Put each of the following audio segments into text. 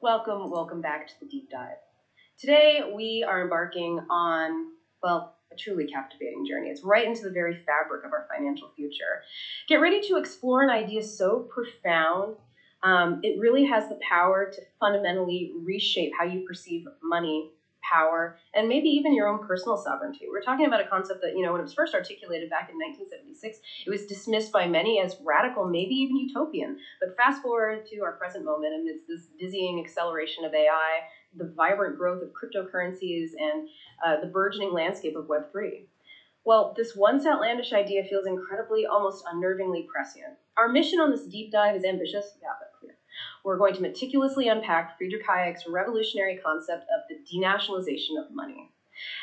Welcome back to the deep dive. Today we are embarking on, well, a truly captivating journey. It's right into the very fabric of our financial future. Get ready to explore an idea so profound, it really has the power to fundamentally reshape how you perceive money, power, and maybe even your own personal sovereignty. We're talking about a concept that, when it was first articulated back in 1976, it was dismissed by many as radical, maybe even utopian. But fast forward to our present moment amidst this dizzying acceleration of AI, the vibrant growth of cryptocurrencies, and the burgeoning landscape of Web3. Well, this once outlandish idea feels incredibly, almost unnervingly prescient. Our mission on this deep dive is ambitious, yeah, but clear. We're going to meticulously unpack Friedrich Hayek's revolutionary concept of the denationalization of money.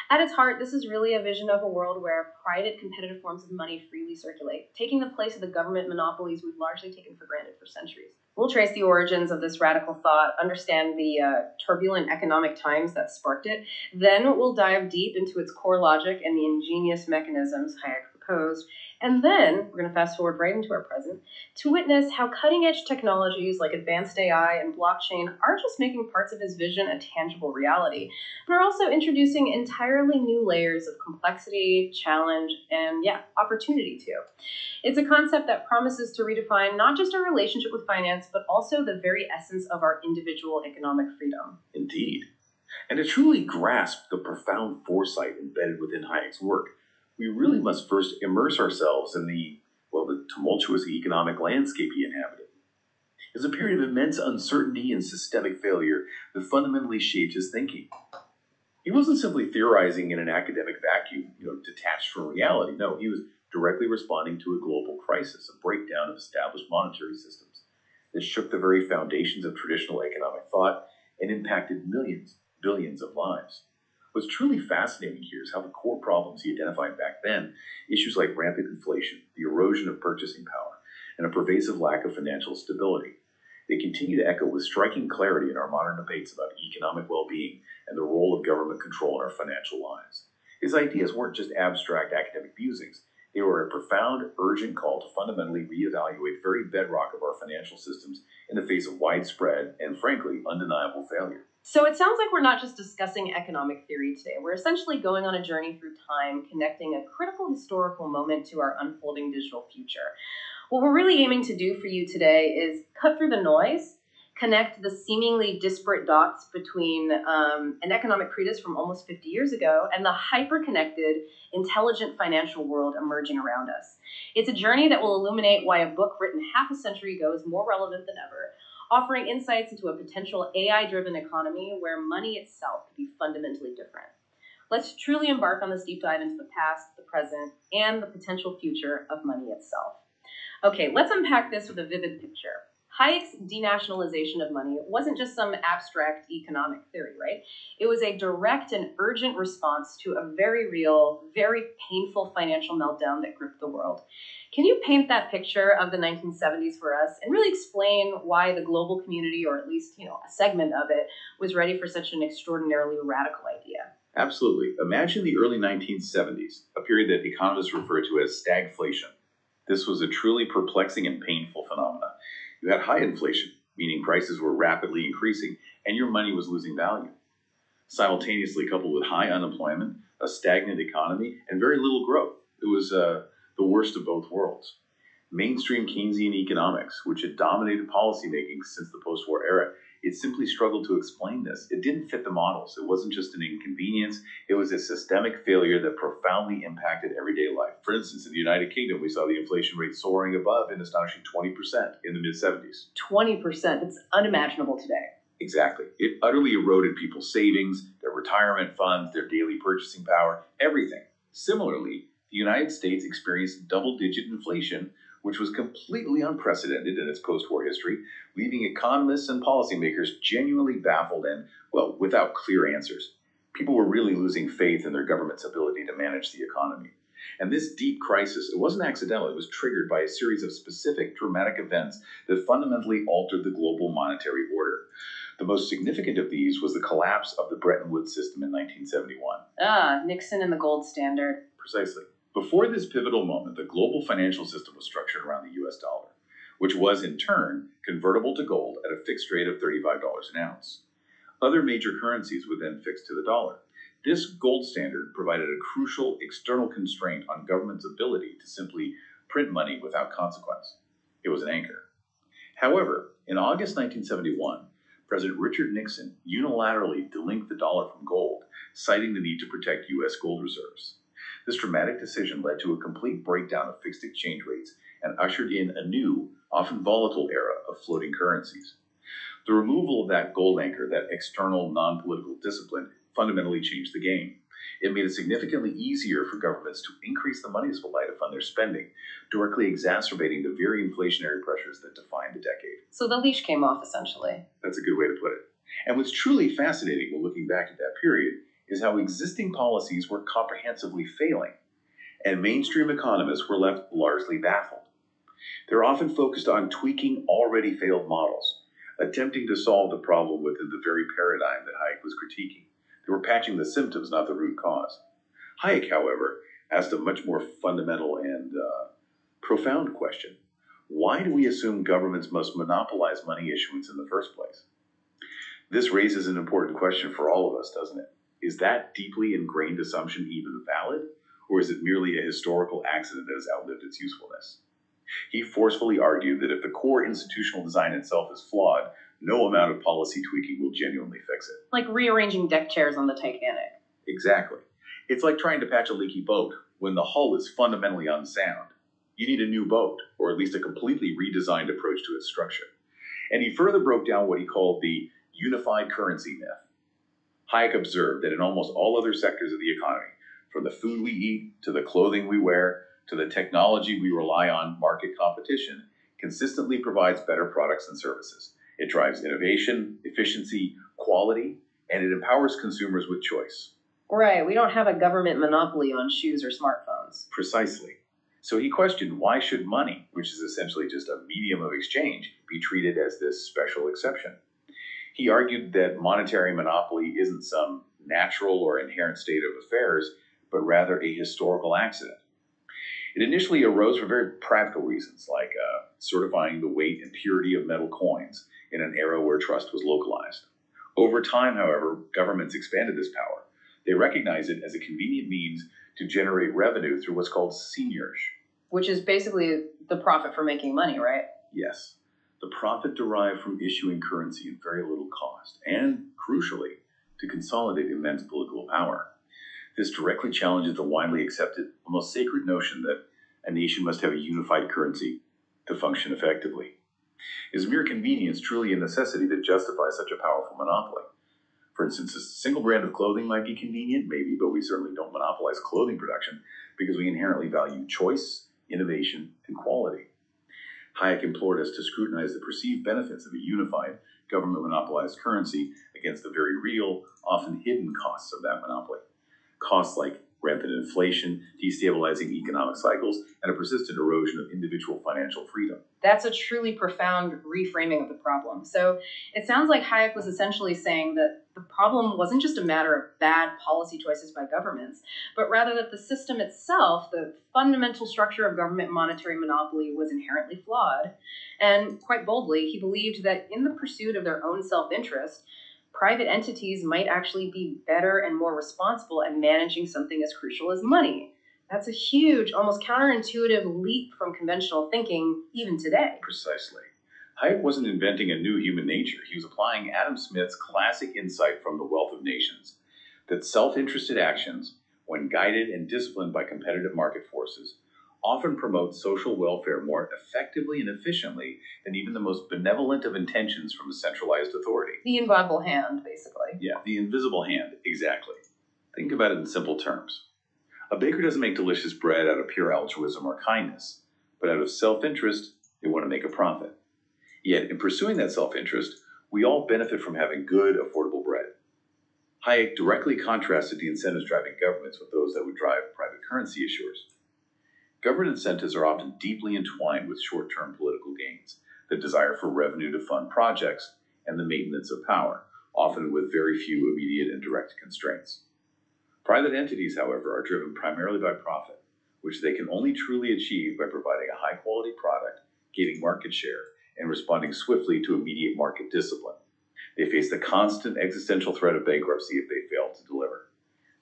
At its heart, this is really a vision of a world where private, competitive forms of money freely circulate, taking the place of the government monopolies we've largely taken for granted for centuries. We'll trace the origins of this radical thought, understand the turbulent economic times that sparked it, then we'll dive deep into its core logic and the ingenious mechanisms Hayek proposed, and then we're going to fast forward right into our present to witness how cutting-edge technologies like advanced AI and blockchain aren't just making parts of his vision a tangible reality, but are also introducing entirely new layers of complexity, challenge, and opportunity too. It's a concept that promises to redefine not just our relationship with finance, but also the very essence of our individual economic freedom. Indeed. And to truly grasp the profound foresight embedded within Hayek's work, we really must first immerse ourselves in the tumultuous economic landscape he inhabited. It was a period of immense uncertainty and systemic failure that fundamentally shaped his thinking. He wasn't simply theorizing in an academic vacuum, detached from reality. No, he was directly responding to a global crisis, a breakdown of established monetary systems that shook the very foundations of traditional economic thought and impacted millions, billions of lives. What's truly fascinating here is how the core problems he identified back then, issues like rampant inflation, the erosion of purchasing power, and a pervasive lack of financial stability, they continue to echo with striking clarity in our modern debates about economic well-being and the role of government control in our financial lives. His ideas weren't just abstract academic musings. They were a profound, urgent call to fundamentally reevaluate the very bedrock of our financial systems in the face of widespread and, frankly, undeniable failure. So it sounds like we're not just discussing economic theory today. We're essentially going on a journey through time, connecting a critical historical moment to our unfolding digital future. What we're really aiming to do for you today is cut through the noise, connect the seemingly disparate dots between an economic treatise from almost 50 years ago and the hyper-connected, intelligent financial world emerging around us. It's a journey that will illuminate why a book written half a century ago is more relevant than ever, offering insights into a potential AI-driven economy where money itself could be fundamentally different. Let's truly embark on this deep dive into the past, the present, and the potential future of money itself. Okay, let's unpack this with a vivid picture. Hayek's denationalization of money wasn't just some abstract economic theory, right? It was a direct and urgent response to a very real, very painful financial meltdown that gripped the world. Can you paint that picture of the 1970s for us and really explain why the global community, or at least, a segment of it, was ready for such an extraordinarily radical idea? Absolutely. Imagine the early 1970s, a period that economists refer to as stagflation. This was a truly perplexing and painful phenomenon. You had high inflation, meaning prices were rapidly increasing and your money was losing value. Simultaneously coupled with high unemployment, a stagnant economy, and very little growth. It was the worst of both worlds. Mainstream Keynesian economics, which had dominated policymaking since the post-war era, it simply struggled to explain this. It didn't fit the models. It wasn't just an inconvenience. It was a systemic failure that profoundly impacted everyday life. For instance, in the United Kingdom, we saw the inflation rate soaring above an astonishing 20% in the mid-70s. 20%. It's unimaginable today. Exactly. It utterly eroded people's savings, their retirement funds, their daily purchasing power, everything. Similarly, the United States experienced double-digit inflation, which was completely unprecedented in its post-war history, leaving economists and policymakers genuinely baffled and, without clear answers. People were really losing faith in their government's ability to manage the economy. And this deep crisis, it wasn't accidental. It was triggered by a series of specific dramatic events that fundamentally altered the global monetary order. The most significant of these was the collapse of the Bretton Woods system in 1971. Nixon and the gold standard. Precisely. Before this pivotal moment, the global financial system was structured around the US dollar. which was in turn convertible to gold at a fixed rate of $35 an ounce. Other major currencies were then fixed to the dollar. This gold standard provided a crucial external constraint on government's ability to simply print money without consequence. It was an anchor. However, in August 1971, President Richard Nixon unilaterally delinked the dollar from gold, citing the need to protect U.S. gold reserves. This dramatic decision led to a complete breakdown of fixed exchange rates and ushered in a new, often volatile era of floating currencies. The removal of that gold anchor, that external non-political discipline, fundamentally changed the game. It made it significantly easier for governments to increase the money supply to fund their spending, directly exacerbating the very inflationary pressures that defined the decade. So the leash came off, essentially. That's a good way to put it. And what's truly fascinating when looking back at that period is how existing policies were comprehensively failing, and mainstream economists were left largely baffled. They're often focused on tweaking already failed models, attempting to solve the problem within the very paradigm that Hayek was critiquing. They were patching the symptoms, not the root cause. Hayek, however, asked a much more fundamental and profound question. Why do we assume governments must monopolize money issuance in the first place? This raises an important question for all of us, doesn't it? Is that deeply ingrained assumption even valid, or is it merely a historical accident that has outlived its usefulness? He forcefully argued that if the core institutional design itself is flawed, no amount of policy tweaking will genuinely fix it. Like rearranging deck chairs on the Titanic. Exactly. It's like trying to patch a leaky boat when the hull is fundamentally unsound. You need a new boat, or at least a completely redesigned approach to its structure. And he further broke down what he called the unified currency myth. Hayek observed that in almost all other sectors of the economy, from the food we eat to the clothing we wear to the technology we rely on, market competition consistently provides better products and services. It drives innovation, efficiency, quality, and it empowers consumers with choice. Right, we don't have a government monopoly on shoes or smartphones. Precisely. So he questioned, why should money, which is essentially just a medium of exchange, be treated as this special exception? He argued that monetary monopoly isn't some natural or inherent state of affairs, but rather a historical accident. It initially arose for very practical reasons, like certifying the weight and purity of metal coins in an era where trust was localized. Over time, however, governments expanded this power. They recognized it as a convenient means to generate revenue through what's called seigniorage. Which is basically the profit for making money, right? Yes. The profit derived from issuing currency at very little cost, and, crucially, to consolidate immense political power. This directly challenges the widely accepted, almost sacred notion that a nation must have a unified currency to function effectively. Is mere convenience truly a necessity that justifies such a powerful monopoly? For instance, a single brand of clothing might be convenient, maybe, but we certainly don't monopolize clothing production because we inherently value choice, innovation, and quality. Hayek implored us to scrutinize the perceived benefits of a unified, government-monopolized currency against the very real, often hidden costs of that monopoly. Costs like rampant inflation, destabilizing economic cycles, and a persistent erosion of individual financial freedom. That's a truly profound reframing of the problem. So it sounds like Hayek was essentially saying that the problem wasn't just a matter of bad policy choices by governments, but rather that the system itself, the fundamental structure of government monetary monopoly, was inherently flawed. And quite boldly, he believed that in the pursuit of their own self-interest, private entities might actually be better and more responsible at managing something as crucial as money. That's a huge, almost counterintuitive leap from conventional thinking, even today. Precisely. Hayek wasn't inventing a new human nature. He was applying Adam Smith's classic insight from The Wealth of Nations, that self-interested actions, when guided and disciplined by competitive market forces, often promote social welfare more effectively and efficiently than even the most benevolent of intentions from a centralized authority. The invisible hand, basically. Yeah, the invisible hand, exactly. Think about it in simple terms. A baker doesn't make delicious bread out of pure altruism or kindness, but out of self-interest, they want to make a profit. Yet, in pursuing that self-interest, we all benefit from having good, affordable bread. Hayek directly contrasted the incentives driving governments with those that would drive private currency issuers. Government incentives are often deeply entwined with short-term political gains, the desire for revenue to fund projects, and the maintenance of power, often with very few immediate and direct constraints. Private entities, however, are driven primarily by profit, which they can only truly achieve by providing a high-quality product gaining market share, and responding swiftly to immediate market discipline. They face the constant existential threat of bankruptcy if they fail to deliver.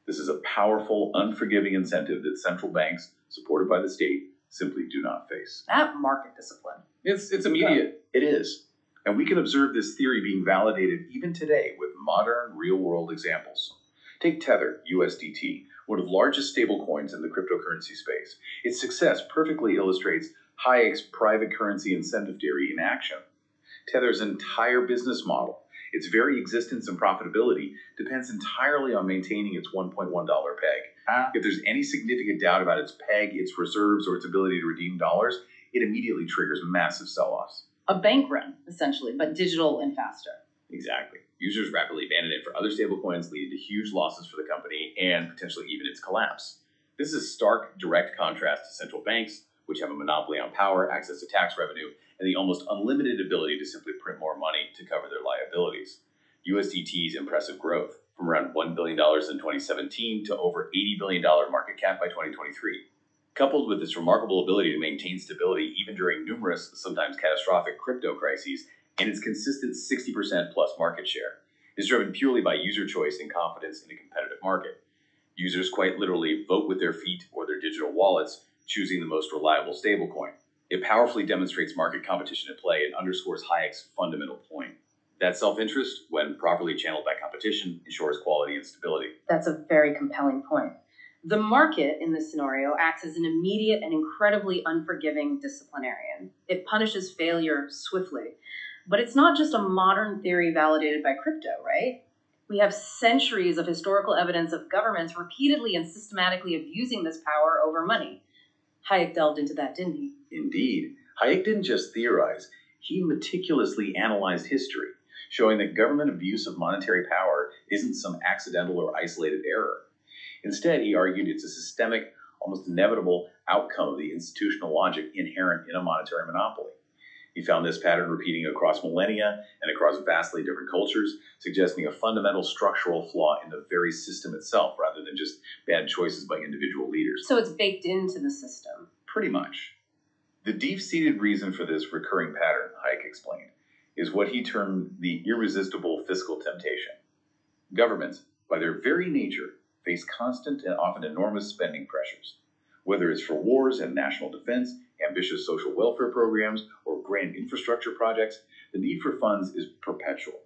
This is a powerful, unforgiving incentive that central banks, supported by the state, simply do not face. That market discipline. It's immediate. It is. And we can observe this theory being validated even today with modern, real-world examples. Take Tether, USDT, one of the largest stablecoins in the cryptocurrency space. Its success perfectly illustrates Hayek's private currency incentive theory in action. Tether's entire business model, its very existence and profitability, depends entirely on maintaining its $1.1 peg. If there's any significant doubt about its peg, its reserves, or its ability to redeem dollars, it immediately triggers massive sell-offs. A bank run, essentially, but digital and faster. Exactly. Users rapidly abandon it for other stablecoins, leading to huge losses for the company and potentially even its collapse. This is a stark, direct contrast to central banks, which have a monopoly on power, access to tax revenue, and the almost unlimited ability to simply print more money to cover their liabilities. USDT's impressive growth, from around $1 billion in 2017 to over $80 billion market cap by 2023. Coupled with its remarkable ability to maintain stability even during numerous, sometimes catastrophic crypto crises, and its consistent 60% plus market share, is driven purely by user choice and confidence in a competitive market. Users quite literally vote with their feet or their digital wallets, choosing the most reliable stablecoin. It powerfully demonstrates market competition at play and underscores Hayek's fundamental point. That self-interest, when properly channeled by competition, ensures quality and stability. That's a very compelling point. The market, in this scenario, acts as an immediate and incredibly unforgiving disciplinarian. It punishes failure swiftly. But it's not just a modern theory validated by crypto, right? We have centuries of historical evidence of governments repeatedly and systematically abusing this power over money. Hayek delved into that, didn't he? Indeed. Hayek didn't just theorize, he meticulously analyzed history, showing that government abuse of monetary power isn't some accidental or isolated error. Instead, he argued it's a systemic, almost inevitable outcome of the institutional logic inherent in a monetary monopoly. He found this pattern repeating across millennia and across vastly different cultures, suggesting a fundamental structural flaw in the very system itself, rather than just bad choices by individual leaders. So it's baked into the system. Pretty much. The deep-seated reason for this recurring pattern, Hayek explained, is what he termed the irresistible fiscal temptation. Governments, by their very nature, face constant and often enormous spending pressures. Whether it's for wars and national defense, ambitious social welfare programs, or grand infrastructure projects, the need for funds is perpetual.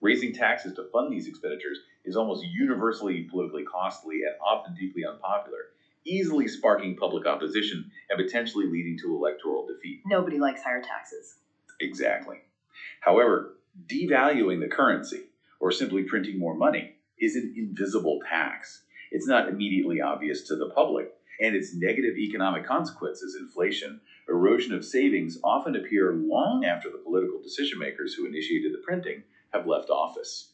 Raising taxes to fund these expenditures is almost universally politically costly and often deeply unpopular, easily sparking public opposition and potentially leading to electoral defeat. Nobody likes higher taxes. Exactly. However, devaluing the currency, or simply printing more money, is an invisible tax. It's not immediately obvious to the public, and its negative economic consequences, inflation, erosion of savings, often appear long after the political decision makers who initiated the printing have left office.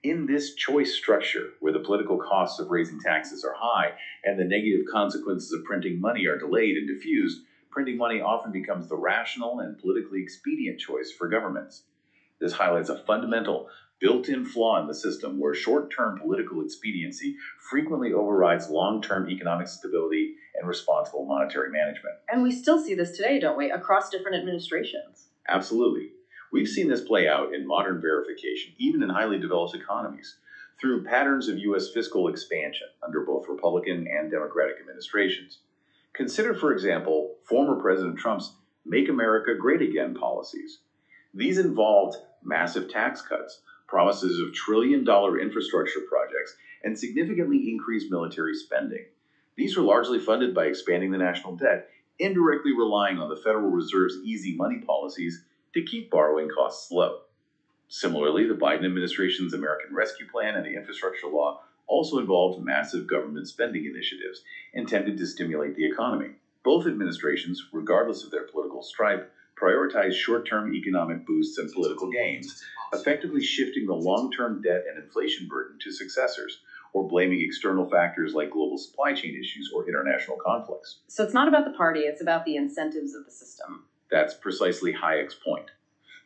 In this choice structure, where the political costs of raising taxes are high and the negative consequences of printing money are delayed and diffused, printing money often becomes the rational and politically expedient choice for governments. This highlights a fundamental, built-in flaw in the system where short-term political expediency frequently overrides long-term economic stability and responsible monetary management. And we still see this today, don't we, across different administrations? Absolutely. We've seen this play out in modern verification, even in highly developed economies, through patterns of U.S. fiscal expansion under both Republican and Democratic administrations. Consider, for example, former President Trump's Make America Great Again policies. These involved massive tax cuts, promises of trillion-dollar infrastructure projects, and significantly increased military spending. These were largely funded by expanding the national debt, indirectly relying on the Federal Reserve's easy money policies to keep borrowing costs low. Similarly, the Biden administration's American Rescue Plan and the infrastructure law also involved massive government spending initiatives intended to stimulate the economy. Both administrations, regardless of their political stripe, prioritized short-term economic boosts and political gains, effectively shifting the long-term debt and inflation burden to successors, or blaming external factors like global supply chain issues or international conflicts. So it's not about the party, it's about the incentives of the system. That's precisely Hayek's point.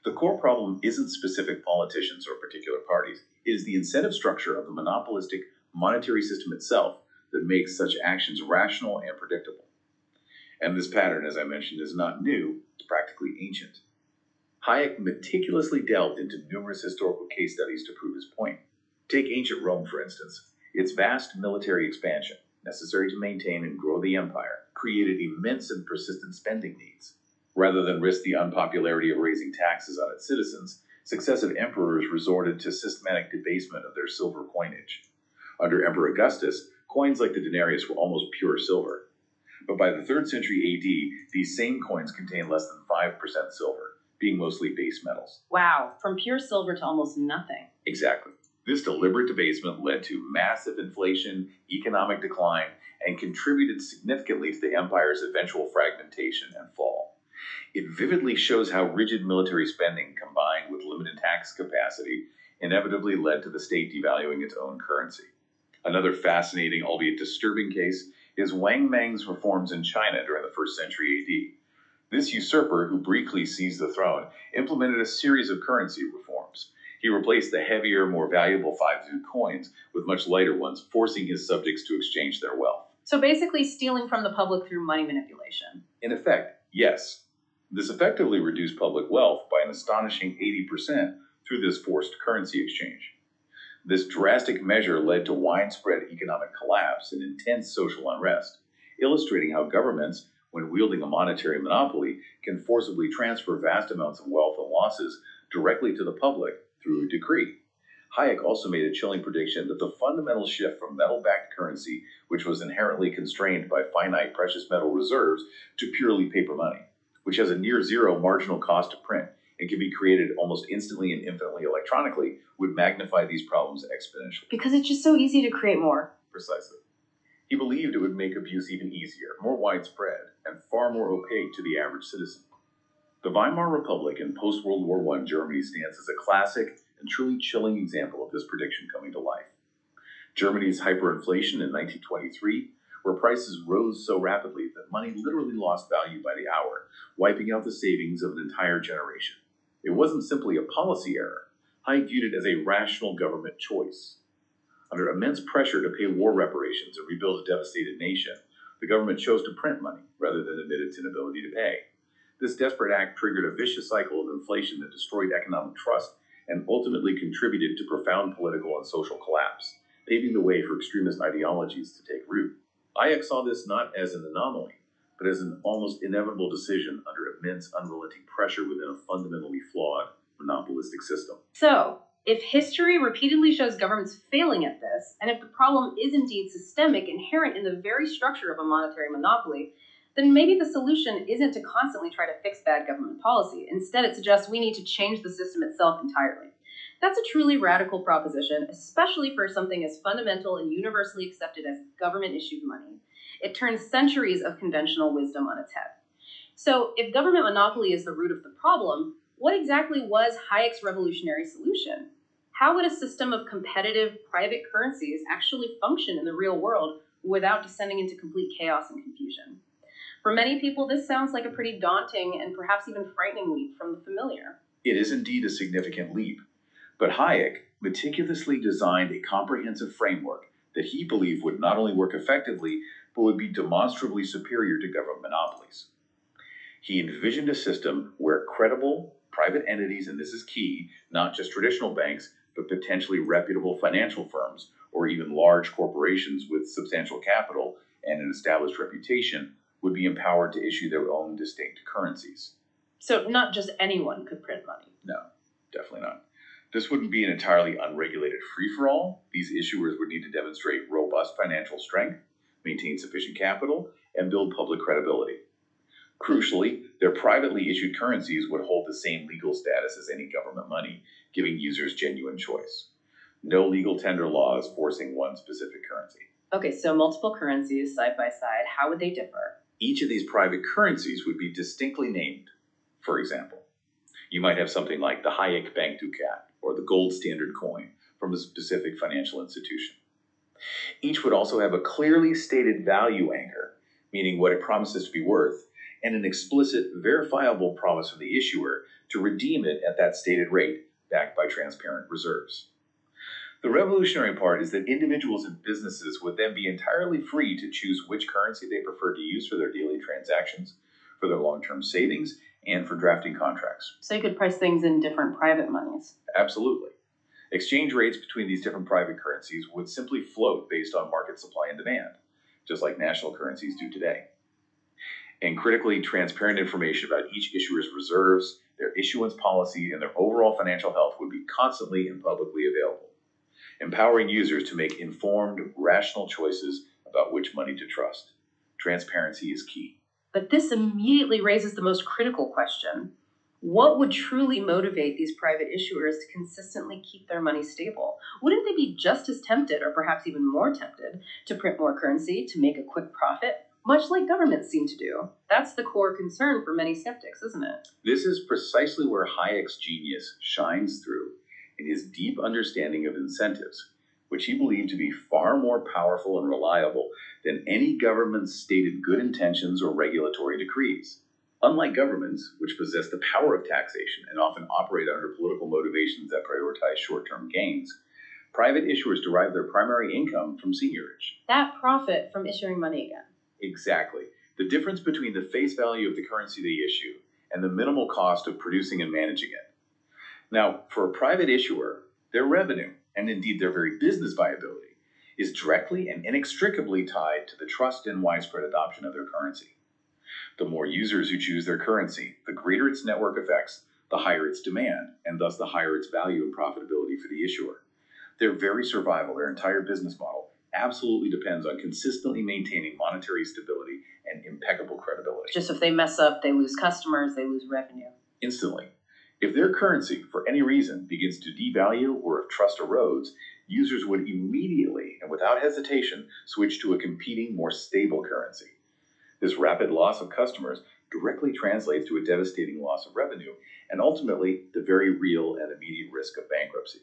The core problem isn't specific politicians or particular parties. It is the incentive structure of the monopolistic monetary system itself that makes such actions rational and predictable. And this pattern, as I mentioned, is not new, it's practically ancient. Hayek meticulously delved into numerous historical case studies to prove his point. Take ancient Rome, for instance. Its vast military expansion, necessary to maintain and grow the empire, created immense and persistent spending needs. Rather than risk the unpopularity of raising taxes on its citizens, successive emperors resorted to systematic debasement of their silver coinage. Under Emperor Augustus, coins like the denarius were almost pure silver. But by the 3rd century AD, these same coins contained less than 5% silver, being mostly base metals. Wow, from pure silver to almost nothing. Exactly. This deliberate debasement led to massive inflation, economic decline, and contributed significantly to the empire's eventual fragmentation and fall. It vividly shows how rigid military spending combined with limited tax capacity inevitably led to the state devaluing its own currency. Another fascinating, albeit disturbing case is Wang Mang's reforms in China during the 1st century AD. This usurper, who briefly seized the throne, implemented a series of currency reforms. He replaced the heavier, more valuable 5-sou coins with much lighter ones, forcing his subjects to exchange their wealth. So basically stealing from the public through money manipulation. In effect, yes. This effectively reduced public wealth by an astonishing 80% through this forced currency exchange. This drastic measure led to widespread economic collapse and intense social unrest, illustrating how governments, when wielding a monetary monopoly, can forcibly transfer vast amounts of wealth and losses directly to the public through a decree. Hayek also made a chilling prediction that the fundamental shift from metal-backed currency, which was inherently constrained by finite precious metal reserves, to purely paper money, which has a near-zero marginal cost to print and can be created almost instantly and infinitely electronically, would magnify these problems exponentially. Because it's just so easy to create more. Precisely. He believed it would make abuse even easier, more widespread, and far more opaque to the average citizen. The Weimar Republic in post-World War I Germany stands as a classic and truly chilling example of this prediction coming to life. Germany's hyperinflation in 1923, where prices rose so rapidly that money literally lost value by the hour, wiping out the savings of an entire generation. It wasn't simply a policy error. Hayek viewed it as a rational government choice. Under immense pressure to pay war reparations and rebuild a devastated nation, the government chose to print money rather than admit its inability to pay. This desperate act triggered a vicious cycle of inflation that destroyed economic trust and ultimately contributed to profound political and social collapse, paving the way for extremist ideologies to take root. Hayek saw this not as an anomaly, but as an almost inevitable decision under immense unrelenting pressure within a fundamentally flawed monopolistic system. So, if history repeatedly shows governments failing at this, and if the problem is indeed systemic, inherent in the very structure of a monetary monopoly, then maybe the solution isn't to constantly try to fix bad government policy. Instead, it suggests we need to change the system itself entirely. That's a truly radical proposition, especially for something as fundamental and universally accepted as government-issued money. It turns centuries of conventional wisdom on its head. So, if government monopoly is the root of the problem, what exactly was Hayek's revolutionary solution? How would a system of competitive private currencies actually function in the real world without descending into complete chaos and confusion? For many people, this sounds like a pretty daunting and perhaps even frightening leap from the familiar. It is indeed a significant leap, but Hayek meticulously designed a comprehensive framework that he believed would not only work effectively, but would be demonstrably superior to government monopolies. He envisioned a system where credible private entities, and this is key, not just traditional banks, but potentially reputable financial firms, or even large corporations with substantial capital and an established reputation, would be empowered to issue their own distinct currencies. So not just anyone could print money? No, definitely not. This wouldn't be an entirely unregulated free-for-all. These issuers would need to demonstrate robust financial strength, maintain sufficient capital, and build public credibility. Crucially, their privately issued currencies would hold the same legal status as any government money, giving users genuine choice. No legal tender laws forcing one specific currency. Okay, so multiple currencies side by side, how would they differ? Each of these private currencies would be distinctly named. For example, you might have something like the Hayek Bank Ducat or the gold standard coin from a specific financial institution. Each would also have a clearly stated value anchor, meaning what it promises to be worth, and an explicit, verifiable promise from the issuer to redeem it at that stated rate, backed by transparent reserves. The revolutionary part is that individuals and businesses would then be entirely free to choose which currency they prefer to use for their daily transactions, for their long-term savings, and for drafting contracts. So you could price things in different private monies. Absolutely. Exchange rates between these different private currencies would simply float based on market supply and demand, just like national currencies do today. And critically, transparent information about each issuer's reserves, their issuance policy, and their overall financial health would be constantly and publicly available, empowering users to make informed, rational choices about which money to trust. Transparency is key. But this immediately raises the most critical question. What would truly motivate these private issuers to consistently keep their money stable? Wouldn't they be just as tempted, or perhaps even more tempted, to print more currency to make a quick profit, much like governments seem to do? That's the core concern for many skeptics, isn't it? This is precisely where Hayek's genius shines through in his deep understanding of incentives, which he believed to be far more powerful and reliable than any government's stated good intentions or regulatory decrees. Unlike governments, which possess the power of taxation and often operate under political motivations that prioritize short-term gains, private issuers derive their primary income from seigniorage. That profit from issuing money again. Exactly. The difference between the face value of the currency they issue and the minimal cost of producing and managing it. Now, for a private issuer, their revenue, and indeed their very business viability, is directly and inextricably tied to the trust and widespread adoption of their currency. The more users who choose their currency, the greater its network effects, the higher its demand, and thus the higher its value and profitability for the issuer. Their very survival, their entire business model, absolutely depends on consistently maintaining monetary stability and impeccable credibility. Just if they mess up, they lose customers, they lose revenue. Instantly. If their currency, for any reason, begins to devalue or if trust erodes, users would immediately and without hesitation switch to a competing, more stable currency. This rapid loss of customers directly translates to a devastating loss of revenue and ultimately the very real and immediate risk of bankruptcy.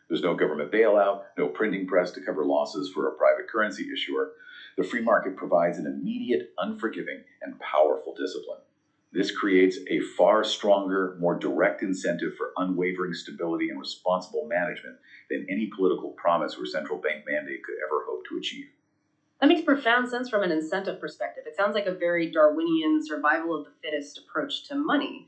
There's no government bailout, no printing press to cover losses for a private currency issuer. The free market provides an immediate, unforgiving, and powerful discipline. This creates a far stronger, more direct incentive for unwavering stability and responsible management than any political promise or central bank mandate could ever hope to achieve. That makes profound sense from an incentive perspective. It sounds like a very Darwinian survival of the fittest approach to money.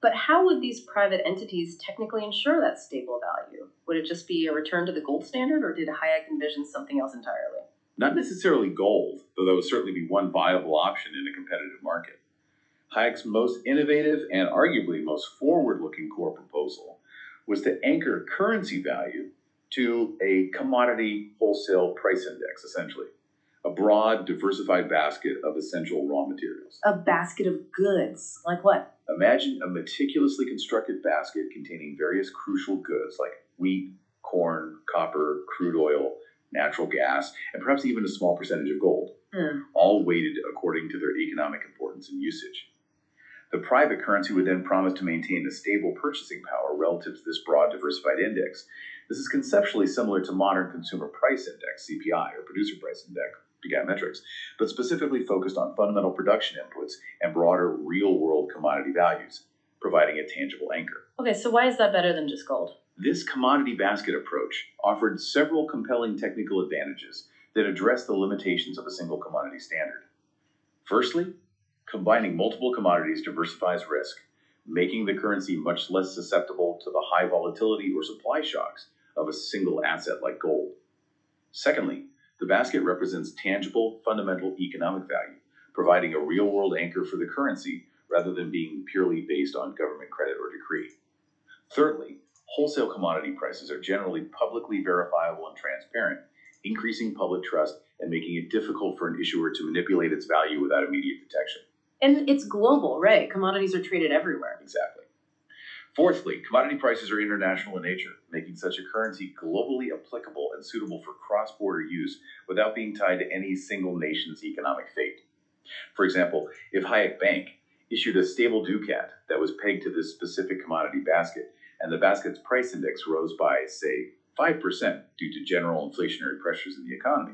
But how would these private entities technically ensure that stable value? Would it just be a return to the gold standard, or did Hayek envision something else entirely? Not necessarily gold, though that would certainly be one viable option in a competitive market. Hayek's most innovative and arguably most forward-looking core proposal was to anchor currency value to a commodity wholesale price index, essentially. A broad, diversified basket of essential raw materials. A basket of goods? Like what? Imagine a meticulously constructed basket containing various crucial goods like wheat, corn, copper, crude oil, natural gas, and perhaps even a small percentage of gold, all weighted according to their economic importance and usage. The private currency would then promise to maintain a stable purchasing power relative to this broad, diversified index. This is conceptually similar to modern consumer price index, CPI, or producer price index, begat metrics, but specifically focused on fundamental production inputs and broader real-world commodity values, providing a tangible anchor. Okay, so why is that better than just gold? This commodity basket approach offered several compelling technical advantages that address the limitations of a single commodity standard. Firstly, combining multiple commodities diversifies risk, making the currency much less susceptible to the high volatility or supply shocks of a single asset like gold. Secondly, the basket represents tangible, fundamental economic value, providing a real-world anchor for the currency rather than being purely based on government credit or decree. Thirdly, wholesale commodity prices are generally publicly verifiable and transparent, increasing public trust and making it difficult for an issuer to manipulate its value without immediate detection. And it's global, right? Commodities are traded everywhere. Exactly. Fourthly, commodity prices are international in nature, making such a currency globally applicable and suitable for cross-border use without being tied to any single nation's economic fate. For example, if Hayek Bank issued a stable ducat that was pegged to this specific commodity basket, and the basket's price index rose by, say, 5% due to general inflationary pressures in the economy,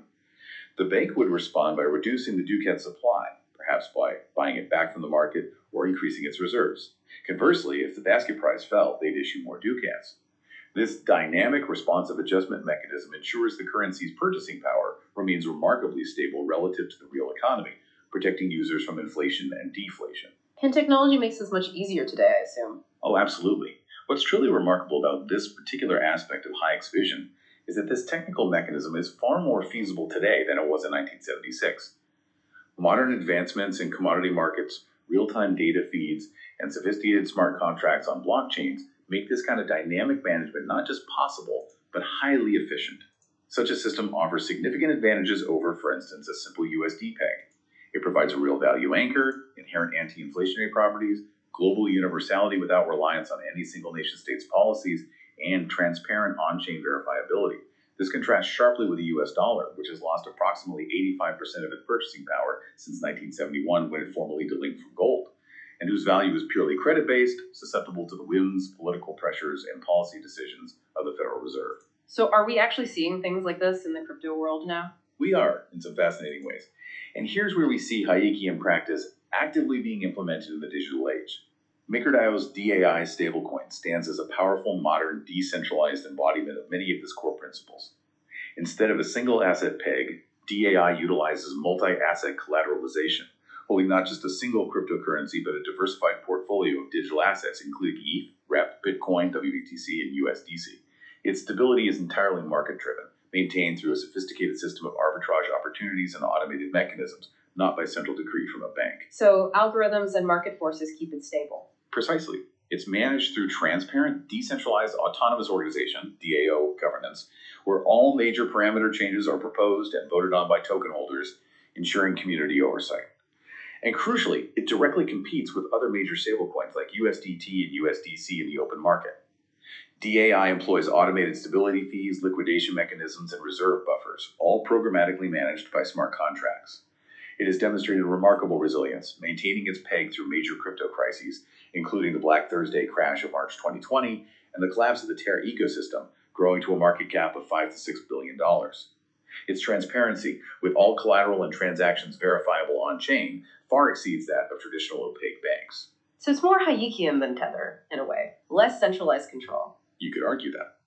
the bank would respond by reducing the ducat supply, perhaps by buying it back from the market or increasing its reserves. Conversely, if the basket price fell, they'd issue more ducats. This dynamic responsive adjustment mechanism ensures the currency's purchasing power remains remarkably stable relative to the real economy, protecting users from inflation and deflation. And technology makes this much easier today, I assume. Oh, absolutely. What's truly remarkable about this particular aspect of Hayek's vision is that this technical mechanism is far more feasible today than it was in 1976. Modern advancements in commodity markets, real-time data feeds, and sophisticated smart contracts on blockchains make this kind of dynamic management not just possible, but highly efficient. Such a system offers significant advantages over, for instance, a simple USD peg. It provides a real value anchor, inherent anti-inflationary properties, global universality without reliance on any single nation-state's policies, and transparent on-chain verifiability. This contrasts sharply with the US dollar, which has lost approximately 85% of its purchasing power since 1971 when it formally delinked from gold, and whose value is purely credit-based, susceptible to the whims, political pressures, and policy decisions of the Federal Reserve. So are we actually seeing things like this in the crypto world now? We are, in some fascinating ways. And here's where we see Hayekian practice actively being implemented in the digital age. MakerDAO's DAI stablecoin stands as a powerful, modern, decentralized embodiment of many of its core principles. Instead of a single asset peg, DAI utilizes multi-asset collateralization, holding not just a single cryptocurrency, but a diversified portfolio of digital assets, including ETH, REP, Bitcoin, WBTC, and USDC. Its stability is entirely market-driven, maintained through a sophisticated system of arbitrage opportunities and automated mechanisms, not by central decree from a bank. So algorithms and market forces keep it stable. Precisely. It's managed through transparent, decentralized autonomous organization, DAO governance, where all major parameter changes are proposed and voted on by token holders, ensuring community oversight. And crucially, it directly competes with other major stablecoins like USDT and USDC in the open market. DAI employs automated stability fees, liquidation mechanisms, and reserve buffers, all programmatically managed by smart contracts. It has demonstrated remarkable resilience, maintaining its peg through major crypto crises, including the Black Thursday crash of March 2020 and the collapse of the Terra ecosystem, growing to a market cap of $5 to $6 billion. Its transparency, with all collateral and transactions verifiable on-chain, far exceeds that of traditional opaque banks. So it's more Hayekian than Tether, in a way. Less centralized control. You could argue that.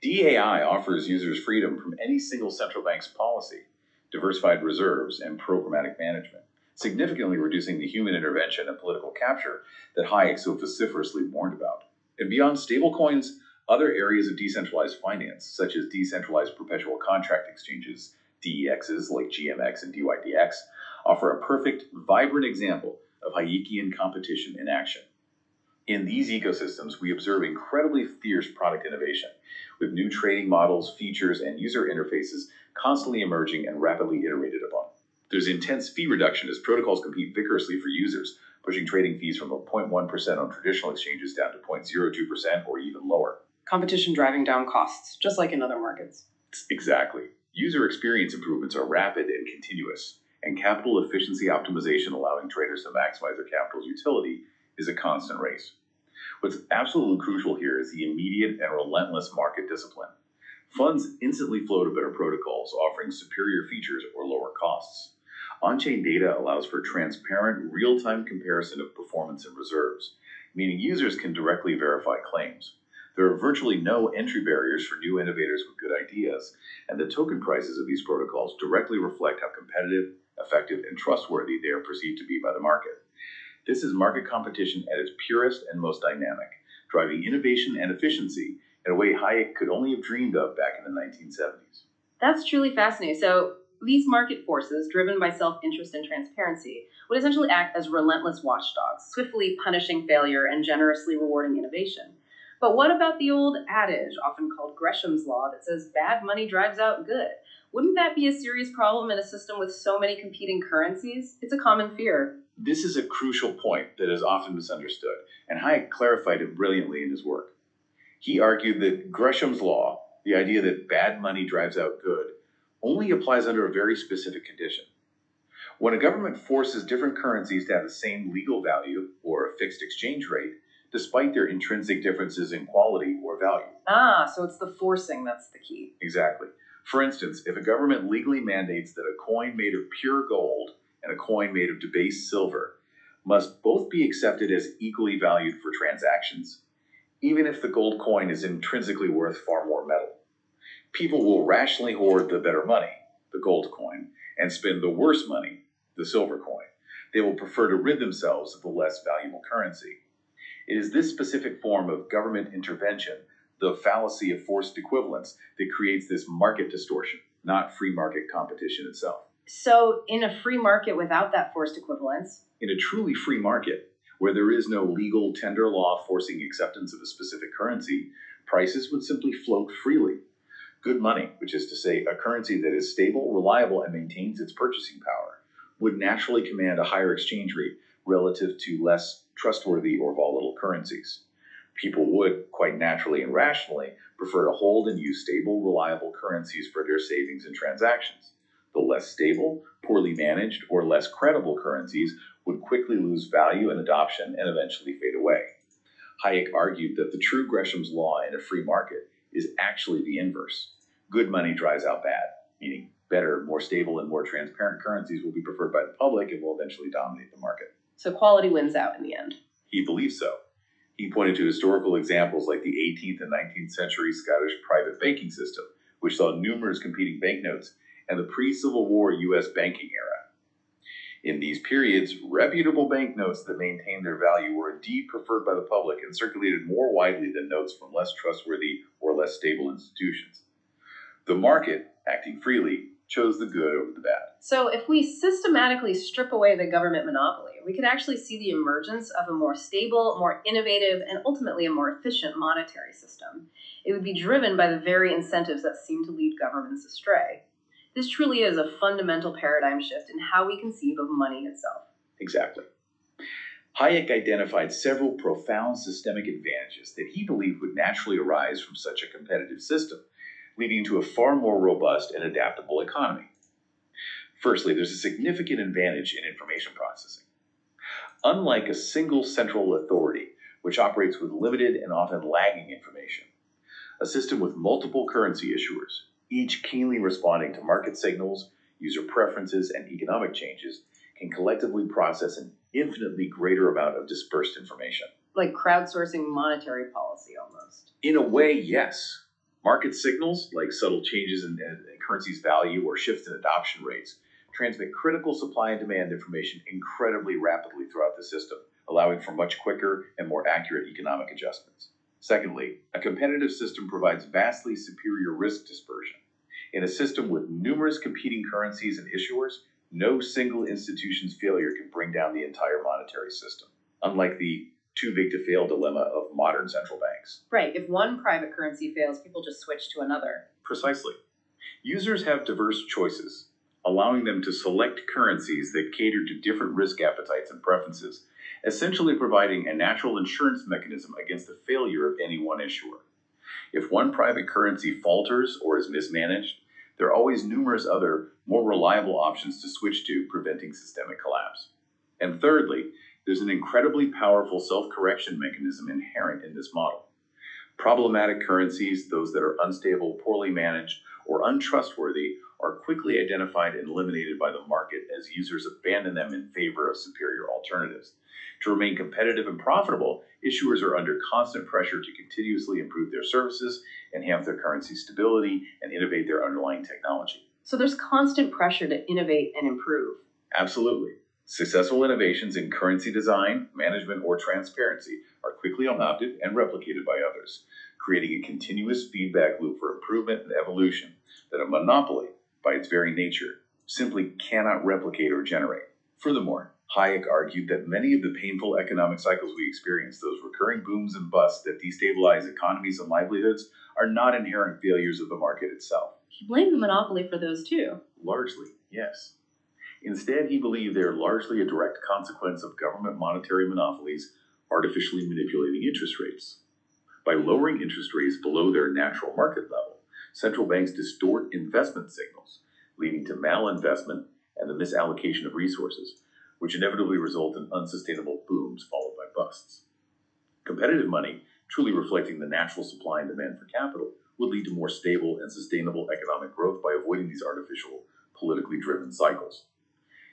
DAI offers users freedom from any single central bank's policy, diversified reserves, and programmatic management, significantly reducing the human intervention and political capture that Hayek so vociferously warned about. And beyond stablecoins, other areas of decentralized finance, such as decentralized perpetual contract exchanges, DEXs like GMX and DYDX, offer a perfect, vibrant example of Hayekian competition in action. In these ecosystems, we observe incredibly fierce product innovation, with new trading models, features, and user interfaces constantly emerging and rapidly iterated upon. There's intense fee reduction as protocols compete vigorously for users, pushing trading fees from 0.1% on traditional exchanges down to 0.02% or even lower. Competition driving down costs, just like in other markets. Exactly. User experience improvements are rapid and continuous, and capital efficiency optimization allowing traders to maximize their capital's utility is a constant race. What's absolutely crucial here is the immediate and relentless market discipline. Funds instantly flow to better protocols, offering superior features or lower costs. On-chain data allows for transparent, real-time comparison of performance and reserves, meaning users can directly verify claims. There are virtually no entry barriers for new innovators with good ideas, and the token prices of these protocols directly reflect how competitive, effective, and trustworthy they are perceived to be by the market. This is market competition at its purest and most dynamic, driving innovation and efficiency in a way Hayek could only have dreamed of back in the 1970s. That's truly fascinating. So these market forces, driven by self-interest and transparency, would essentially act as relentless watchdogs, swiftly punishing failure and generously rewarding innovation. But what about the old adage, often called Gresham's Law, that says bad money drives out good? Wouldn't that be a serious problem in a system with so many competing currencies? It's a common fear. This is a crucial point that is often misunderstood, and Hayek clarified it brilliantly in his work. He argued that Gresham's Law, the idea that bad money drives out good, only applies under a very specific condition. When a government forces different currencies to have the same legal value or a fixed exchange rate, despite their intrinsic differences in quality or value. So it's the forcing that's the key. Exactly. For instance, if a government legally mandates that a coin made of pure gold and a coin made of debased silver must both be accepted as equally valued for transactions, even if the gold coin is intrinsically worth far more metal. People will rationally hoard the better money, the gold coin, and spend the worse money, the silver coin. They will prefer to rid themselves of the less valuable currency. It is this specific form of government intervention, the fallacy of forced equivalence, that creates this market distortion, not free market competition itself. So, in a free market without that forced equivalence, in a truly free market, where there is no legal tender law forcing acceptance of a specific currency, prices would simply float freely. Good money, which is to say a currency that is stable, reliable, and maintains its purchasing power, would naturally command a higher exchange rate relative to less trustworthy or volatile currencies. People would, quite naturally and rationally, prefer to hold and use stable, reliable currencies for their savings and transactions. The less stable, poorly managed, or less credible currencies would quickly lose value and adoption and eventually fade away. Hayek argued that the true Gresham's law in a free market is actually the inverse. Good money drives out bad, meaning better, more stable, and more transparent currencies will be preferred by the public and will eventually dominate the market. So quality wins out in the end. He believed so. He pointed to historical examples like the 18th and 19th century Scottish private banking system, which saw numerous competing banknotes, and the pre-Civil War U.S. banking era. In these periods, reputable banknotes that maintained their value were indeed preferred by the public and circulated more widely than notes from less trustworthy or less stable institutions. The market, acting freely, chose the good over the bad. So if we systematically strip away the government monopoly, we could actually see the emergence of a more stable, more innovative, and ultimately a more efficient monetary system. It would be driven by the very incentives that seem to lead governments astray. This truly is a fundamental paradigm shift in how we conceive of money itself. Exactly. Hayek identified several profound systemic advantages that he believed would naturally arise from such a competitive system, leading to a far more robust and adaptable economy. Firstly, there's a significant advantage in information processing. Unlike a single central authority, which operates with limited and often lagging information, a system with multiple currency issuers, each keenly responding to market signals, user preferences, and economic changes, can collectively process an infinitely greater amount of dispersed information. Like crowdsourcing monetary policy, almost. In a way, yes. Market signals, like subtle changes in currency's value or shifts in adoption rates, transmit critical supply and demand information incredibly rapidly throughout the system, allowing for much quicker and more accurate economic adjustments. Secondly, a competitive system provides vastly superior risk dispersion. In a system with numerous competing currencies and issuers, no single institution's failure can bring down the entire monetary system, unlike the too big to fail dilemma of modern central banks. Right, if one private currency fails, people just switch to another. Precisely. Users have diverse choices, allowing them to select currencies that cater to different risk appetites and preferences, essentially providing a natural insurance mechanism against the failure of any one issuer. If one private currency falters or is mismanaged, there are always numerous other, more reliable options to switch to, preventing systemic collapse. And thirdly, there's an incredibly powerful self-correction mechanism inherent in this model. Problematic currencies, those that are unstable, poorly managed, or untrustworthy, are quickly identified and eliminated by the market as users abandon them in favor of superior alternatives. To remain competitive and profitable, issuers are under constant pressure to continuously improve their services, enhance their currency stability, and innovate their underlying technology. So there's constant pressure to innovate and improve. Absolutely. Successful innovations in currency design, management, or transparency are quickly adopted and replicated by others, creating a continuous feedback loop for improvement and evolution that a monopoly, by its very nature, simply cannot replicate or generate. Furthermore, Hayek argued that many of the painful economic cycles we experience, those recurring booms and busts that destabilize economies and livelihoods, are not inherent failures of the market itself. He blamed the monopoly for those too. Largely, yes. Instead, he believed they are largely a direct consequence of government monetary monopolies artificially manipulating interest rates. By lowering interest rates below their natural market level, central banks distort investment signals, leading to malinvestment and the misallocation of resources, which inevitably result in unsustainable booms followed by busts. Competitive money, truly reflecting the natural supply and demand for capital, would lead to more stable and sustainable economic growth by avoiding these artificial, politically driven cycles.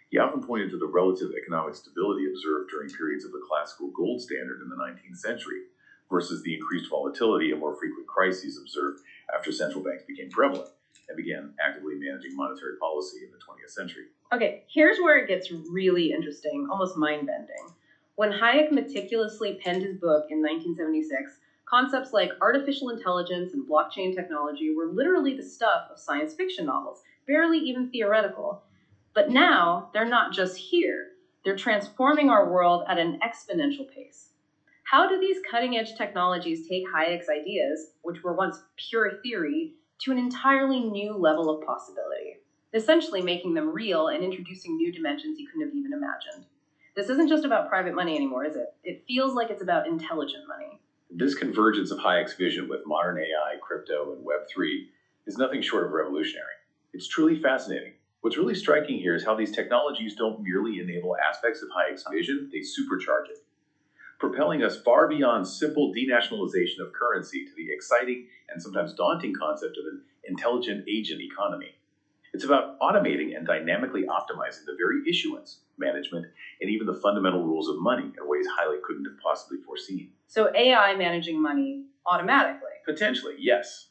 He often pointed to the relative economic stability observed during periods of the classical gold standard in the 19th century, versus the increased volatility and more frequent crises observed after central banks became prevalent and began actively managing monetary policy in the 20th century. Okay, here's where it gets really interesting, almost mind-bending. When Hayek meticulously penned his book in 1976, concepts like artificial intelligence and blockchain technology were literally the stuff of science fiction novels, barely even theoretical. But now, they're not just here. They're transforming our world at an exponential pace. How do these cutting-edge technologies take Hayek's ideas, which were once pure theory, to an entirely new level of possibility, essentially making them real and introducing new dimensions you couldn't have even imagined? This isn't just about private money anymore, is it? It feels like it's about intelligent money. This convergence of Hayek's vision with modern AI, crypto, and Web3 is nothing short of revolutionary. It's truly fascinating. What's really striking here is how these technologies don't merely enable aspects of Hayek's vision, they supercharge it, propelling us far beyond simple denationalization of currency to the exciting and sometimes daunting concept of an intelligent agent economy. It's about automating and dynamically optimizing the very issuance, management, and even the fundamental rules of money in ways Hayek couldn't have possibly foreseen. So AI managing money automatically? Potentially, yes.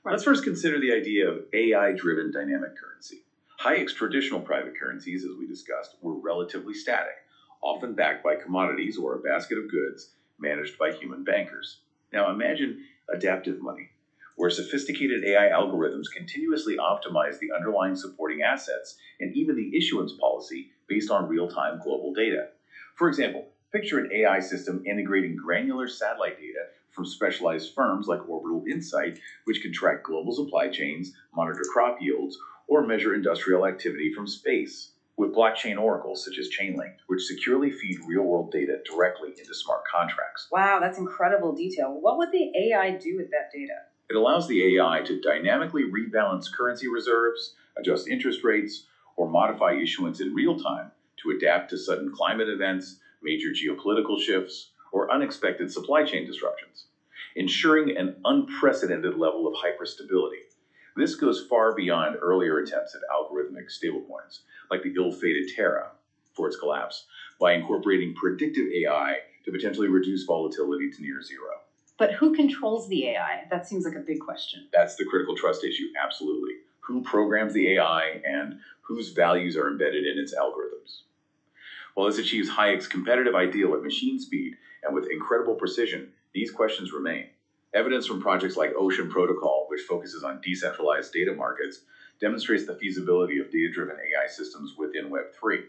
Right. Let's first consider the idea of AI-driven dynamic currency. Hayek's traditional private currencies, as we discussed, were relatively static, often backed by commodities or a basket of goods managed by human bankers. Now imagine adaptive money, where sophisticated AI algorithms continuously optimize the underlying supporting assets and even the issuance policy based on real-time global data. For example, picture an AI system integrating granular satellite data from specialized firms like Orbital Insight, which can track global supply chains, monitor crop yields, or measure industrial activity from space, with blockchain oracles such as Chainlink, which securely feed real-world data directly into smart contracts. Wow, that's incredible detail. What would the AI do with that data? It allows the AI to dynamically rebalance currency reserves, adjust interest rates, or modify issuance in real time to adapt to sudden climate events, major geopolitical shifts, or unexpected supply chain disruptions, ensuring an unprecedented level of hyperstability. This goes far beyond earlier attempts at algorithmic stablecoins, like the ill-fated Terra, for its collapse, by incorporating predictive AI to potentially reduce volatility to near zero. But who controls the AI? That seems like a big question. That's the critical trust issue, absolutely. Who programs the AI and whose values are embedded in its algorithms? While this achieves Hayek's competitive ideal at machine speed and with incredible precision, these questions remain. Evidence from projects like Ocean Protocol, which focuses on decentralized data markets, demonstrates the feasibility of data-driven AI systems within Web3.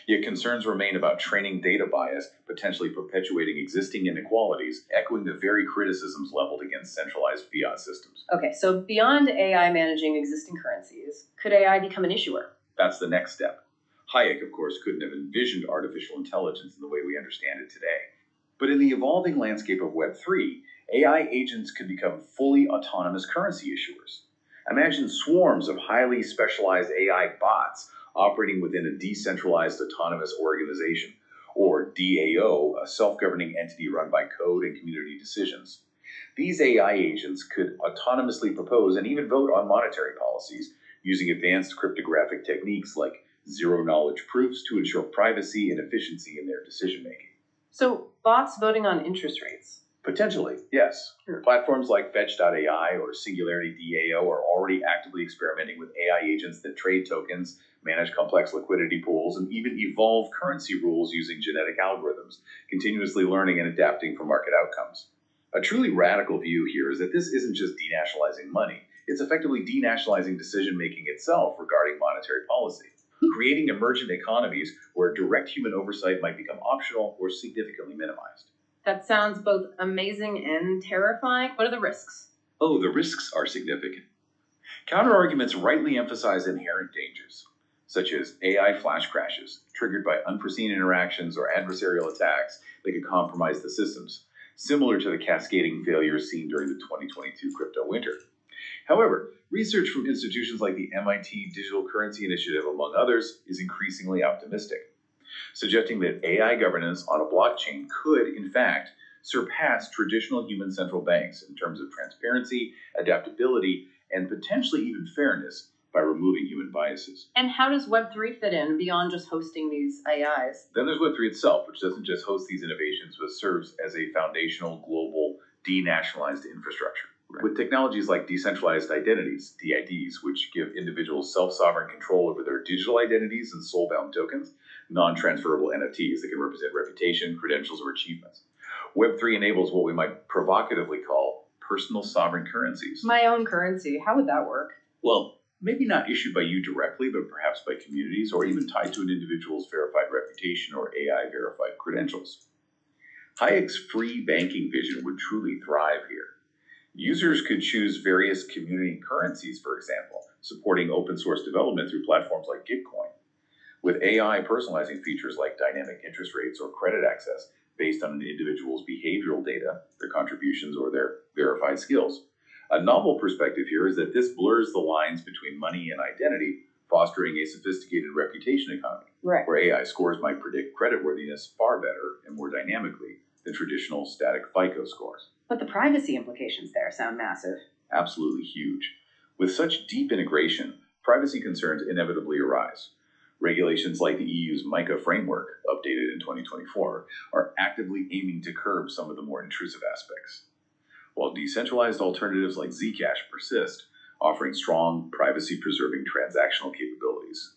Yet concerns remain about training data bias, potentially perpetuating existing inequalities, echoing the very criticisms leveled against centralized fiat systems. Okay, so beyond AI managing existing currencies, could AI become an issuer? That's the next step. Hayek, of course, couldn't have envisioned artificial intelligence in the way we understand it today. But in the evolving landscape of Web3, AI agents could become fully autonomous currency issuers. Imagine swarms of highly specialized AI bots operating within a decentralized autonomous organization, or DAO, a self-governing entity run by code and community decisions. These AI agents could autonomously propose and even vote on monetary policies using advanced cryptographic techniques like zero-knowledge proofs to ensure privacy and efficiency in their decision-making. So bots voting on interest rates? Potentially, yes. Sure. Platforms like Fetch.ai or Singularity DAO are already actively experimenting with AI agents that trade tokens, manage complex liquidity pools, and even evolve currency rules using genetic algorithms, continuously learning and adapting for market outcomes. A truly radical view here is that this isn't just denationalizing money, it's effectively denationalizing decision-making itself regarding monetary policy, creating emergent economies where direct human oversight might become optional or significantly minimized. That sounds both amazing and terrifying. What are the risks? Oh, the risks are significant. Counterarguments rightly emphasize inherent dangers, such as AI flash crashes triggered by unforeseen interactions or adversarial attacks that could compromise the systems, similar to the cascading failures seen during the 2022 crypto winter. However, research from institutions like the MIT Digital Currency Initiative, among others, is increasingly optimistic, suggesting that AI governance on a blockchain could, in fact, surpass traditional human central banks in terms of transparency, adaptability, and potentially even fairness by removing human biases. And how does Web3 fit in beyond just hosting these AIs? Then there's Web3 itself, which doesn't just host these innovations, but serves as a foundational global denationalized infrastructure. Right. With technologies like decentralized identities, DIDs, which give individuals self-sovereign control over their digital identities and soul-bound tokens, non-transferable NFTs that can represent reputation, credentials, or achievements. Web3 enables what we might provocatively call personal sovereign currencies. My own currency, how would that work? Well, maybe not issued by you directly, but perhaps by communities, or even tied to an individual's verified reputation or AI-verified credentials. Hayek's free banking vision would truly thrive here. Users could choose various community currencies, for example, supporting open source development through platforms like Gitcoin. With AI personalizing features like dynamic interest rates or credit access based on an individual's behavioral data, their contributions, or their verified skills. A novel perspective here is that this blurs the lines between money and identity, fostering a sophisticated reputation economy, right, where AI scores might predict creditworthiness far better and more dynamically than traditional static FICO scores. But the privacy implications there sound massive. Absolutely huge. With such deep integration, privacy concerns inevitably arise. Regulations like the EU's MiCA framework, updated in 2024, are actively aiming to curb some of the more intrusive aspects. While decentralized alternatives like Zcash persist, offering strong, privacy-preserving transactional capabilities.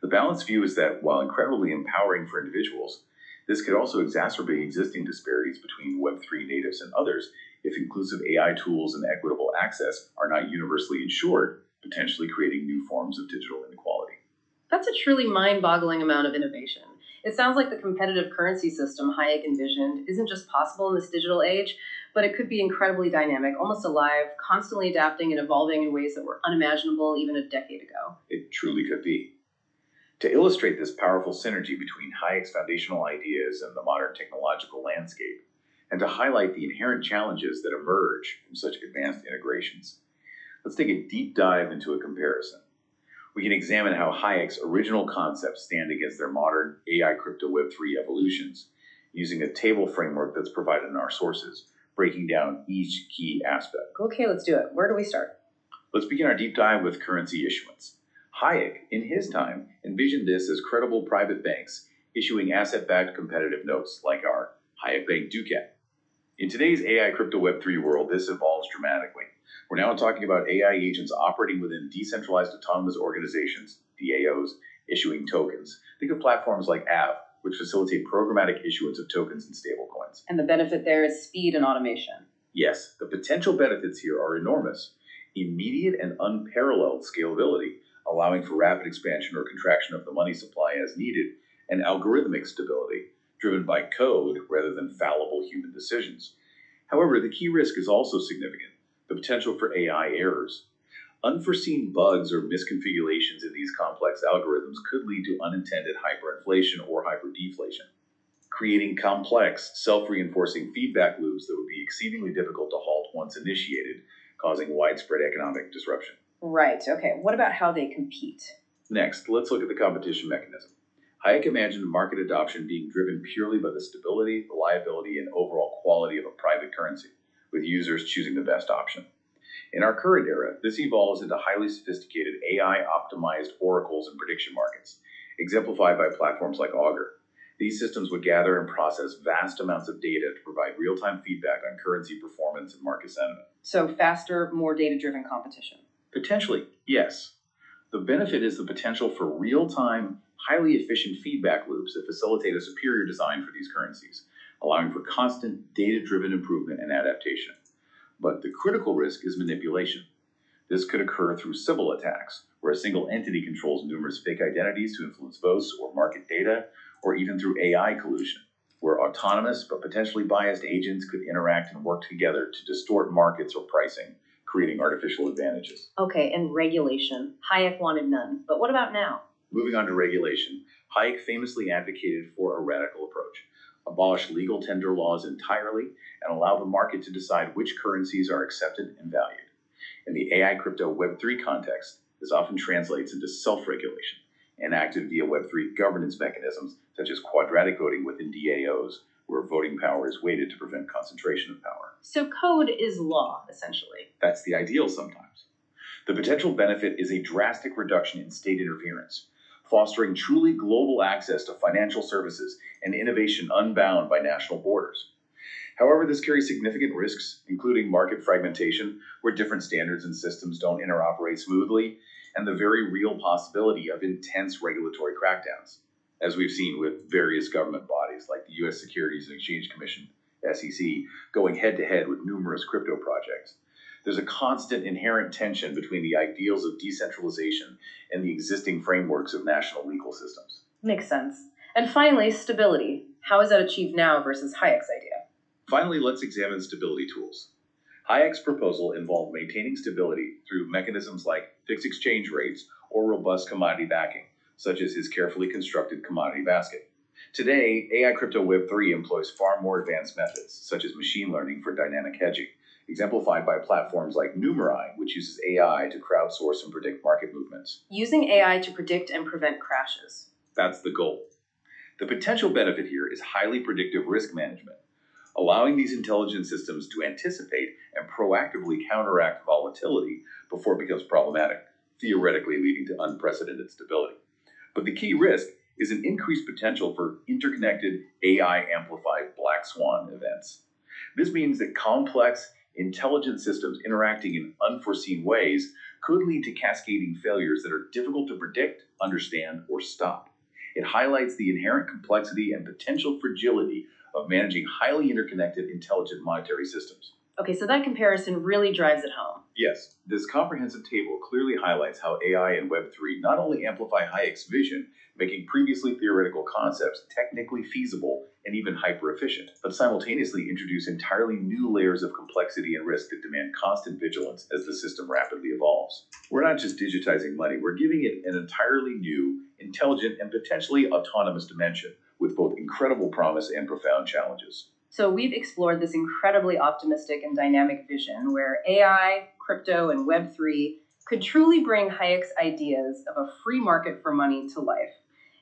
The balanced view is that, while incredibly empowering for individuals, this could also exacerbate existing disparities between Web3 natives and others if inclusive AI tools and equitable access are not universally ensured, potentially creating new forms of digital inequality. That's a truly mind-boggling amount of innovation. It sounds like the competitive currency system Hayek envisioned isn't just possible in this digital age, but it could be incredibly dynamic, almost alive, constantly adapting and evolving in ways that were unimaginable even a decade ago. It truly could be. To illustrate this powerful synergy between Hayek's foundational ideas and the modern technological landscape, and to highlight the inherent challenges that emerge from such advanced integrations, let's take a deep dive into a comparison. We can examine how Hayek's original concepts stand against their modern AI crypto Web3 evolutions, using a table framework that's provided in our sources, breaking down each key aspect. Okay, let's do it. Where do we start? Let's begin our deep dive with currency issuance. Hayek, in his time, envisioned this as credible private banks issuing asset-backed competitive notes like our Hayek Bank Ducat. In today's AI crypto Web3 world, this evolves dramatically. We're now talking about AI agents operating within decentralized autonomous organizations, DAOs, issuing tokens. Think of platforms like Aave, which facilitate programmatic issuance of tokens and stablecoins. And the benefit there is speed and automation. Yes, the potential benefits here are enormous. Immediate and unparalleled scalability, allowing for rapid expansion or contraction of the money supply as needed, and algorithmic stability, driven by code rather than fallible human decisions. However, the key risk is also significant, the potential for AI errors. Unforeseen bugs or misconfigurations in these complex algorithms could lead to unintended hyperinflation or hyperdeflation, creating complex, self-reinforcing feedback loops that would be exceedingly difficult to halt once initiated, causing widespread economic disruption. Right, okay. What about how they compete? Next, let's look at the competition mechanism. Hayek imagined market adoption being driven purely by the stability, reliability, and overall quality of a private currency, with users choosing the best option. In our current era, this evolves into highly sophisticated AI-optimized oracles and prediction markets, exemplified by platforms like Augur. These systems would gather and process vast amounts of data to provide real-time feedback on currency performance and market sentiment. So faster, more data-driven competition. Potentially, yes. The benefit is the potential for real-time, highly efficient feedback loops that facilitate a superior design for these currencies, allowing for constant data-driven improvement and adaptation. But the critical risk is manipulation. This could occur through Sybil attacks, where a single entity controls numerous fake identities to influence votes or market data, or even through AI collusion, where autonomous but potentially biased agents could interact and work together to distort markets or pricing, creating artificial advantages. Okay, and regulation. Hayek wanted none, but what about now? Moving on to regulation, Hayek famously advocated for a radical approach. Abolish legal tender laws entirely and allow the market to decide which currencies are accepted and valued. In the AI crypto Web3 context, this often translates into self-regulation, enacted via Web3 governance mechanisms such as quadratic voting within DAOs, where voting power is weighted to prevent concentration of power. So code is law, essentially. That's the ideal sometimes. The potential benefit is a drastic reduction in state interference, fostering truly global access to financial services and innovation unbound by national borders. However, this carries significant risks, including market fragmentation, where different standards and systems don't interoperate smoothly, and the very real possibility of intense regulatory crackdowns, as we've seen with various government bodies like the U.S. Securities and Exchange Commission, SEC, going head-to-head with numerous crypto projects. There's a constant inherent tension between the ideals of decentralization and the existing frameworks of national legal systems. Makes sense. And finally, stability. How is that achieved now versus Hayek's idea? Finally, let's examine stability tools. Hayek's proposal involved maintaining stability through mechanisms like fixed exchange rates or robust commodity backing, such as his carefully constructed commodity basket. Today, AI crypto Web3 employs far more advanced methods, such as machine learning for dynamic hedging, exemplified by platforms like Numerai, which uses AI to crowdsource and predict market movements. Using AI to predict and prevent crashes. That's the goal. The potential benefit here is highly predictive risk management, allowing these intelligent systems to anticipate and proactively counteract volatility before it becomes problematic, theoretically leading to unprecedented stability. But the key risk is an increased potential for interconnected AI-amplified black swan events. This means that complex, intelligent systems interacting in unforeseen ways could lead to cascading failures that are difficult to predict, understand, or stop. It highlights the inherent complexity and potential fragility of managing highly interconnected, intelligent monetary systems. Okay, so that comparison really drives it home. Yes, this comprehensive table clearly highlights how AI and Web3 not only amplify Hayek's vision, making previously theoretical concepts technically feasible and even hyper-efficient, but simultaneously introduce entirely new layers of complexity and risk that demand constant vigilance as the system rapidly evolves. We're not just digitizing money, we're giving it an entirely new, intelligent, and potentially autonomous dimension, with both incredible promise and profound challenges. So we've explored this incredibly optimistic and dynamic vision where AI, crypto, and Web3 could truly bring Hayek's ideas of a free market for money to life.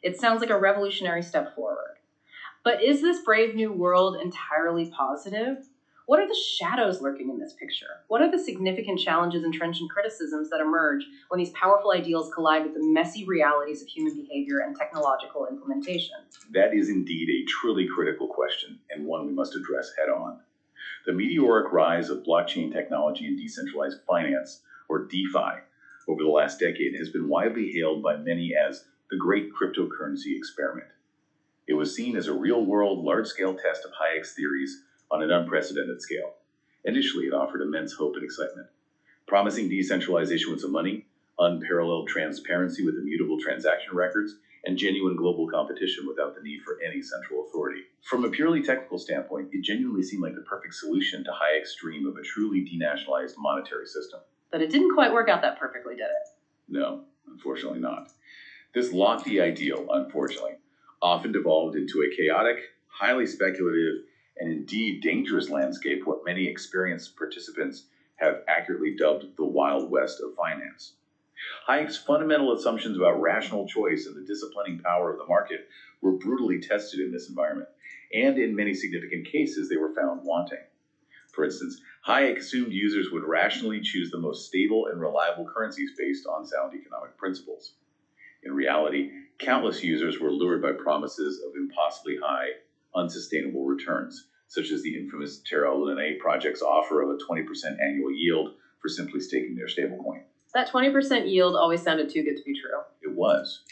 It sounds like a revolutionary step forward. But is this brave new world entirely positive? What are the shadows lurking in this picture? What are the significant challenges and trenchant criticisms that emerge when these powerful ideals collide with the messy realities of human behavior and technological implementation? That is indeed a truly critical question, and one we must address head on. The meteoric rise of blockchain technology and decentralized finance, or DeFi, over the last decade has been widely hailed by many as the great cryptocurrency experiment. It was seen as a real-world, large-scale test of Hayek's theories on an unprecedented scale. Initially, it offered immense hope and excitement, promising decentralization with some money, unparalleled transparency with immutable transaction records, and genuine global competition without the need for any central authority. From a purely technical standpoint, it genuinely seemed like the perfect solution to Hayek's dream of a truly denationalized monetary system. But it didn't quite work out that perfectly, did it? No, unfortunately not. This lofty ideal, unfortunately, often devolved into a chaotic, highly speculative, and indeed dangerous landscape, what many experienced participants have accurately dubbed the Wild West of finance. Hayek's fundamental assumptions about rational choice and the disciplining power of the market were brutally tested in this environment, and in many significant cases they were found wanting. For instance, Hayek assumed users would rationally choose the most stable and reliable currencies based on sound economic principles. In reality, countless users were lured by promises of impossibly high, unsustainable returns, such as the infamous Terra Lunae project's offer of a 20% annual yield for simply staking their stablecoin. That 20% yield always sounded too good to be true. It was.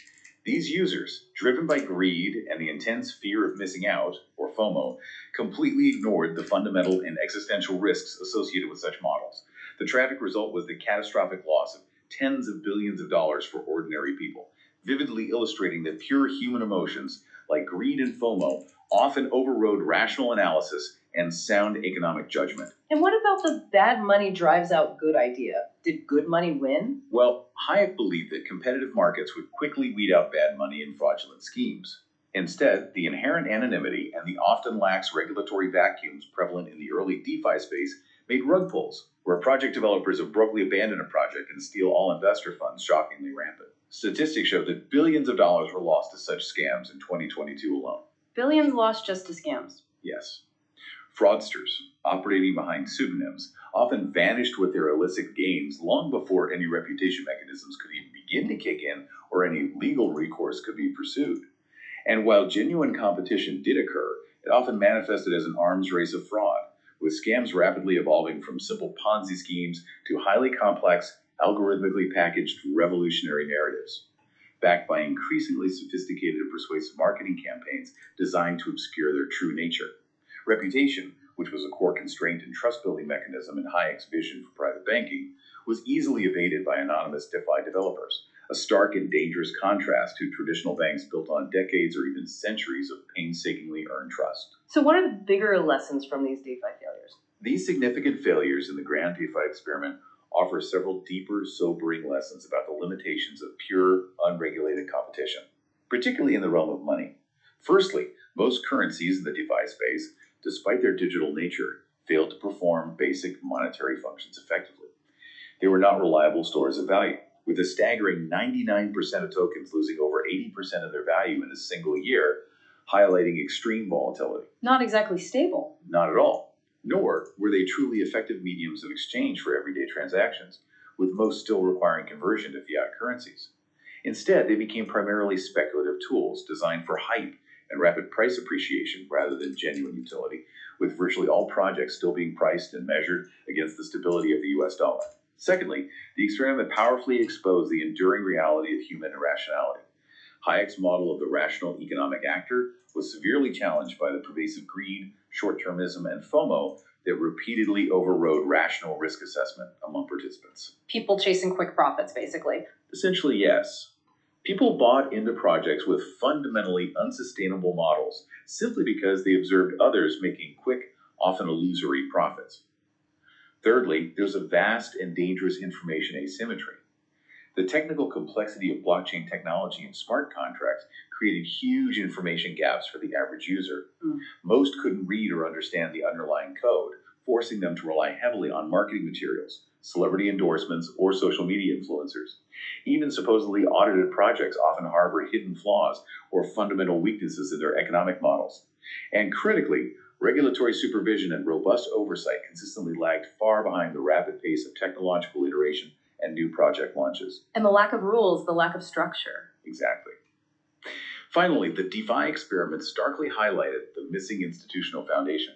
These users, driven by greed and the intense fear of missing out, or FOMO, completely ignored the fundamental and existential risks associated with such models. The tragic result was the catastrophic loss of tens of billions of dollars for ordinary people, vividly illustrating that pure human emotions, like greed and FOMO, often overrode rational analysis and sound economic judgment. And what about the bad money drives out good idea? Did good money win? Well, Hayek believed that competitive markets would quickly weed out bad money and fraudulent schemes. Instead, the inherent anonymity and the often lax regulatory vacuums prevalent in the early DeFi space made rug pulls, where project developers abruptly abandon a project and steal all investor funds shockingly rampant. Statistics show that billions of dollars were lost to such scams in 2022 alone. Billions lost just to scams. Yes. Fraudsters, operating behind pseudonyms, often vanished with their illicit gains long before any reputation mechanisms could even begin to kick in or any legal recourse could be pursued. And while genuine competition did occur, It often manifested as an arms race of fraud, with scams rapidly evolving from simple Ponzi schemes to highly complex, algorithmically packaged revolutionary narratives, backed by increasingly sophisticated and persuasive marketing campaigns designed to obscure their true nature. Reputation, which was a core constraint and trust-building mechanism in Hayek's vision for private banking, was easily evaded by anonymous DeFi developers, a stark and dangerous contrast to traditional banks built on decades or even centuries of painstakingly earned trust. So what are the bigger lessons from these DeFi failures? These significant failures in the grand DeFi experiment offer several deeper, sobering lessons about the limitations of pure, unregulated competition, particularly in the realm of money. Firstly, most currencies in the DeFi space, despite their digital nature, failed to perform basic monetary functions effectively. They were not reliable stores of value, with a staggering 99% of tokens losing over 80% of their value in a single year, highlighting extreme volatility. Not exactly stable. Not at all. Nor were they truly effective mediums of exchange for everyday transactions, with most still requiring conversion to fiat currencies. Instead, they became primarily speculative tools designed for hype and rapid price appreciation rather than genuine utility, with virtually all projects still being priced and measured against the stability of the US dollar. Secondly, the experiment powerfully exposed the enduring reality of human irrationality. Hayek's model of the rational economic actor was severely challenged by the pervasive greed, short-termism, and FOMO that repeatedly overrode rational risk assessment among participants. People chasing quick profits, basically. Essentially, yes. People bought into projects with fundamentally unsustainable models simply because they observed others making quick, often illusory profits. Thirdly, there's a vast and dangerous information asymmetry. The technical complexity of blockchain technology and smart contracts created huge information gaps for the average user. Most couldn't read or understand the underlying code, forcing them to rely heavily on marketing materials, celebrity endorsements, or social media influencers. Even supposedly audited projects often harbor hidden flaws or fundamental weaknesses in their economic models. And critically, regulatory supervision and robust oversight consistently lagged far behind the rapid pace of technological iteration and new project launches. And the lack of rules, the lack of structure. Exactly. Finally, the DeFi experiment starkly highlighted the missing institutional foundation.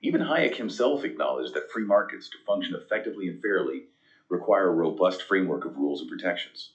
Even Hayek himself acknowledged that free markets, to function effectively and fairly, require a robust framework of rules and protections.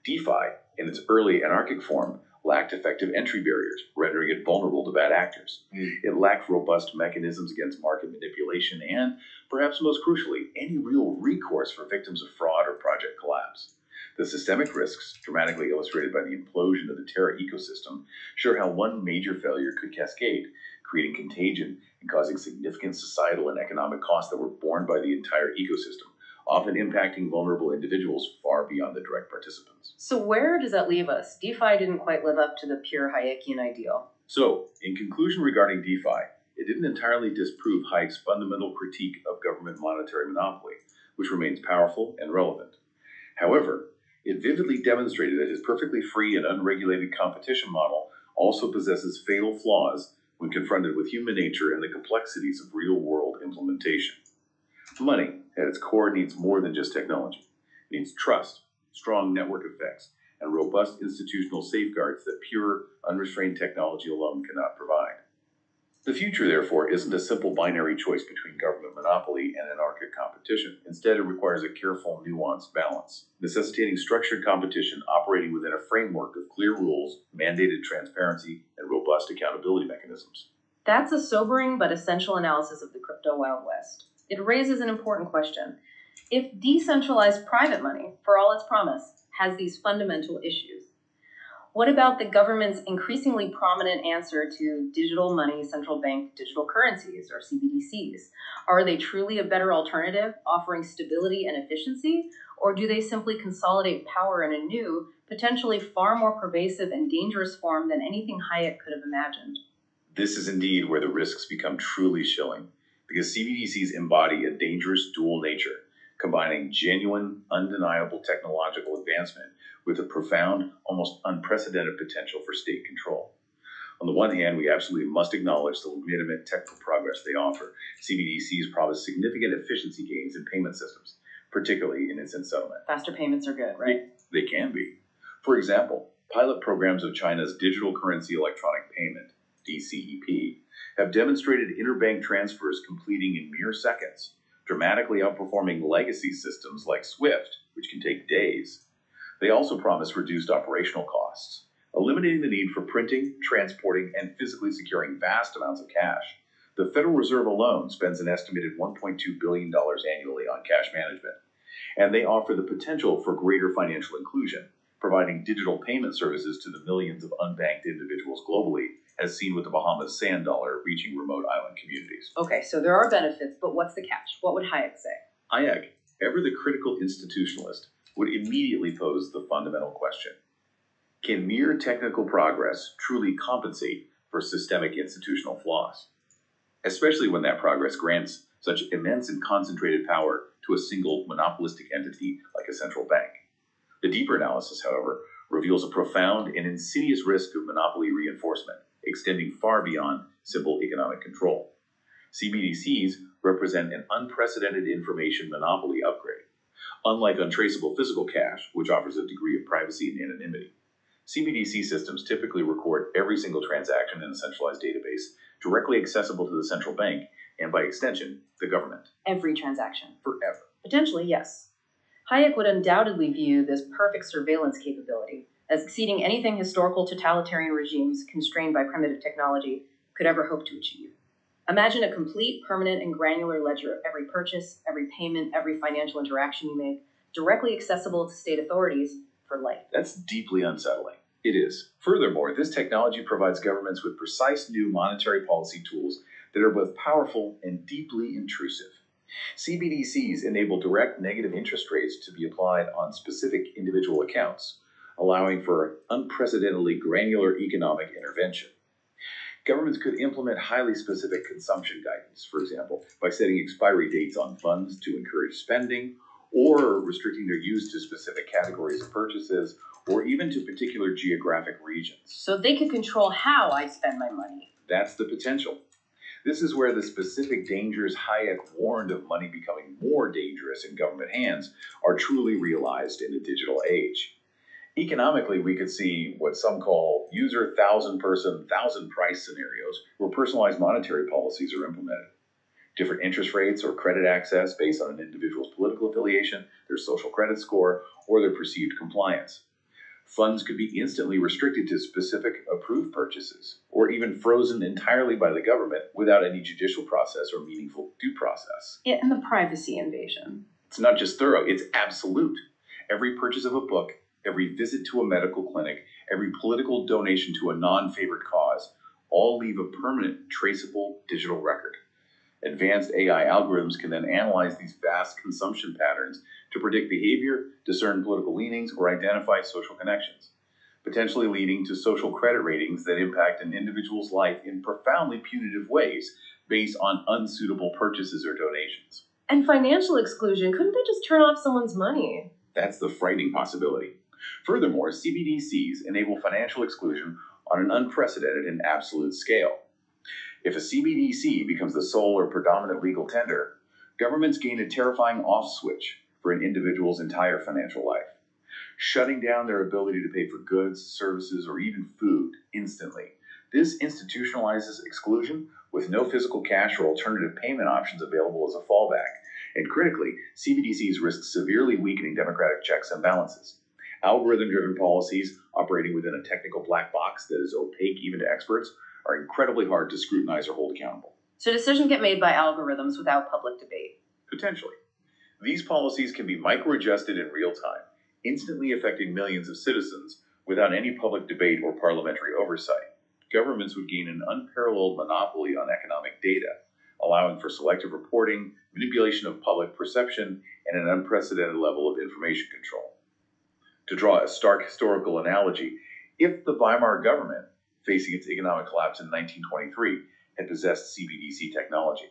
DeFi, in its early anarchic form, lacked effective entry barriers, rendering it vulnerable to bad actors. It lacked robust mechanisms against market manipulation and, perhaps most crucially, any real recourse for victims of fraud or project collapse. The systemic risks, dramatically illustrated by the implosion of the Terra ecosystem, show how one major failure could cascade, creating contagion and causing significant societal and economic costs that were borne by the entire ecosystem, often impacting vulnerable individuals far beyond the direct participants. So where does that leave us? DeFi didn't quite live up to the pure Hayekian ideal. So, in conclusion regarding DeFi, it didn't entirely disprove Hayek's fundamental critique of government monetary monopoly, which remains powerful and relevant. However, it vividly demonstrated that his perfectly free and unregulated competition model also possesses fatal flaws when confronted with human nature and the complexities of real-world implementation. Money, at its core, needs more than just technology. It needs trust, strong network effects, and robust institutional safeguards that pure, unrestrained technology alone cannot provide. The future, therefore, isn't a simple binary choice between government monopoly and anarchic competition. Instead, it requires a careful, nuanced balance, necessitating structured competition operating within a framework of clear rules, mandated transparency, and robust accountability mechanisms. That's a sobering but essential analysis of the crypto Wild West. It raises an important question. If decentralized private money, for all its promise, has these fundamental issues, what about the government's increasingly prominent answer to digital money central bank digital currencies, or CBDCs? Are they truly a better alternative, offering stability and efficiency, or do they simply consolidate power in a new, potentially far more pervasive and dangerous form than anything Hayek could have imagined? This is indeed where the risks become truly chilling, because CBDCs embody a dangerous dual nature, combining genuine, undeniable technological advancement with a profound, almost unprecedented potential for state control. On the one hand, we absolutely must acknowledge the legitimate technical progress they offer. CBDCs promise significant efficiency gains in payment systems, particularly in instant settlement. Faster payments are good, right? They can be. For example, pilot programs of China's digital currency electronic payment, DCEP, have demonstrated interbank transfers completing in mere seconds, dramatically outperforming legacy systems like SWIFT, which can take days. They also promise reduced operational costs, eliminating the need for printing, transporting, and physically securing vast amounts of cash. The Federal Reserve alone spends an estimated $1.2 billion annually on cash management, and they offer the potential for greater financial inclusion, providing digital payment services to the millions of unbanked individuals globally, as seen with the Bahamas sand dollar reaching remote island communities. Okay, so there are benefits, but what's the catch? What would Hayek say? Hayek, ever the critical institutionalist, would immediately pose the fundamental question: can mere technical progress truly compensate for systemic institutional flaws? Especially when that progress grants such immense and concentrated power to a single monopolistic entity like a central bank. The deeper analysis, however, reveals a profound and insidious risk of monopoly reinforcement, extending far beyond simple economic control. CBDCs represent an unprecedented information monopoly upgrade. Unlike untraceable physical cash, which offers a degree of privacy and anonymity, CBDC systems typically record every single transaction in a centralized database, directly accessible to the central bank and, by extension, the government. Every transaction. Forever. Potentially, yes. Hayek would undoubtedly view this perfect surveillance capability as exceeding anything historical totalitarian regimes constrained by primitive technology could ever hope to achieve. Imagine a complete, permanent, and granular ledger of every purchase, every payment, every financial interaction you make, directly accessible to state authorities for life. That's deeply unsettling. It is. Furthermore, this technology provides governments with precise new monetary policy tools that are both powerful and deeply intrusive. CBDCs enable direct negative interest rates to be applied on specific individual accounts, allowing for unprecedentedly granular economic intervention. Governments could implement highly specific consumption guidance, for example, by setting expiry dates on funds to encourage spending, or restricting their use to specific categories of purchases, or even to particular geographic regions. So they could control how I spend my money. That's the potential. This is where the specific dangers Hayek warned of money becoming more dangerous in government hands are truly realized in the digital age. Economically, we could see what some call user thousand-person, thousand-price scenarios, where personalized monetary policies are implemented. Different interest rates or credit access based on an individual's political affiliation, their social credit score, or their perceived compliance. Funds could be instantly restricted to specific approved purchases, or even frozen entirely by the government without any judicial process or meaningful due process. Yeah, and the privacy invasion. It's not just thorough, it's absolute. Every purchase of a book, every visit to a medical clinic, every political donation to a non-favored cause, all leave a permanent, traceable digital record. Advanced AI algorithms can then analyze these vast consumption patterns to predict behavior, discern political leanings, or identify social connections, potentially leading to social credit ratings that impact an individual's life in profoundly punitive ways based on unsuitable purchases or donations. And financial exclusion, couldn't they just turn off someone's money? That's the frightening possibility. Furthermore, CBDCs enable financial exclusion on an unprecedented and absolute scale. If a CBDC becomes the sole or predominant legal tender, governments gain a terrifying off switch for an individual's entire financial life, shutting down their ability to pay for goods, services, or even food instantly. This institutionalizes exclusion with no physical cash or alternative payment options available as a fallback. And critically, CBDCs risk severely weakening democratic checks and balances. Algorithm-driven policies operating within a technical black box that is opaque even to experts are incredibly hard to scrutinize or hold accountable. So decisions get made by algorithms without public debate. Potentially. These policies can be micro-adjusted in real time, instantly affecting millions of citizens without any public debate or parliamentary oversight. Governments would gain an unparalleled monopoly on economic data, allowing for selective reporting, manipulation of public perception, and an unprecedented level of information control. To draw a stark historical analogy, if the Weimar government, facing its economic collapse in 1923, had possessed CBDC technology,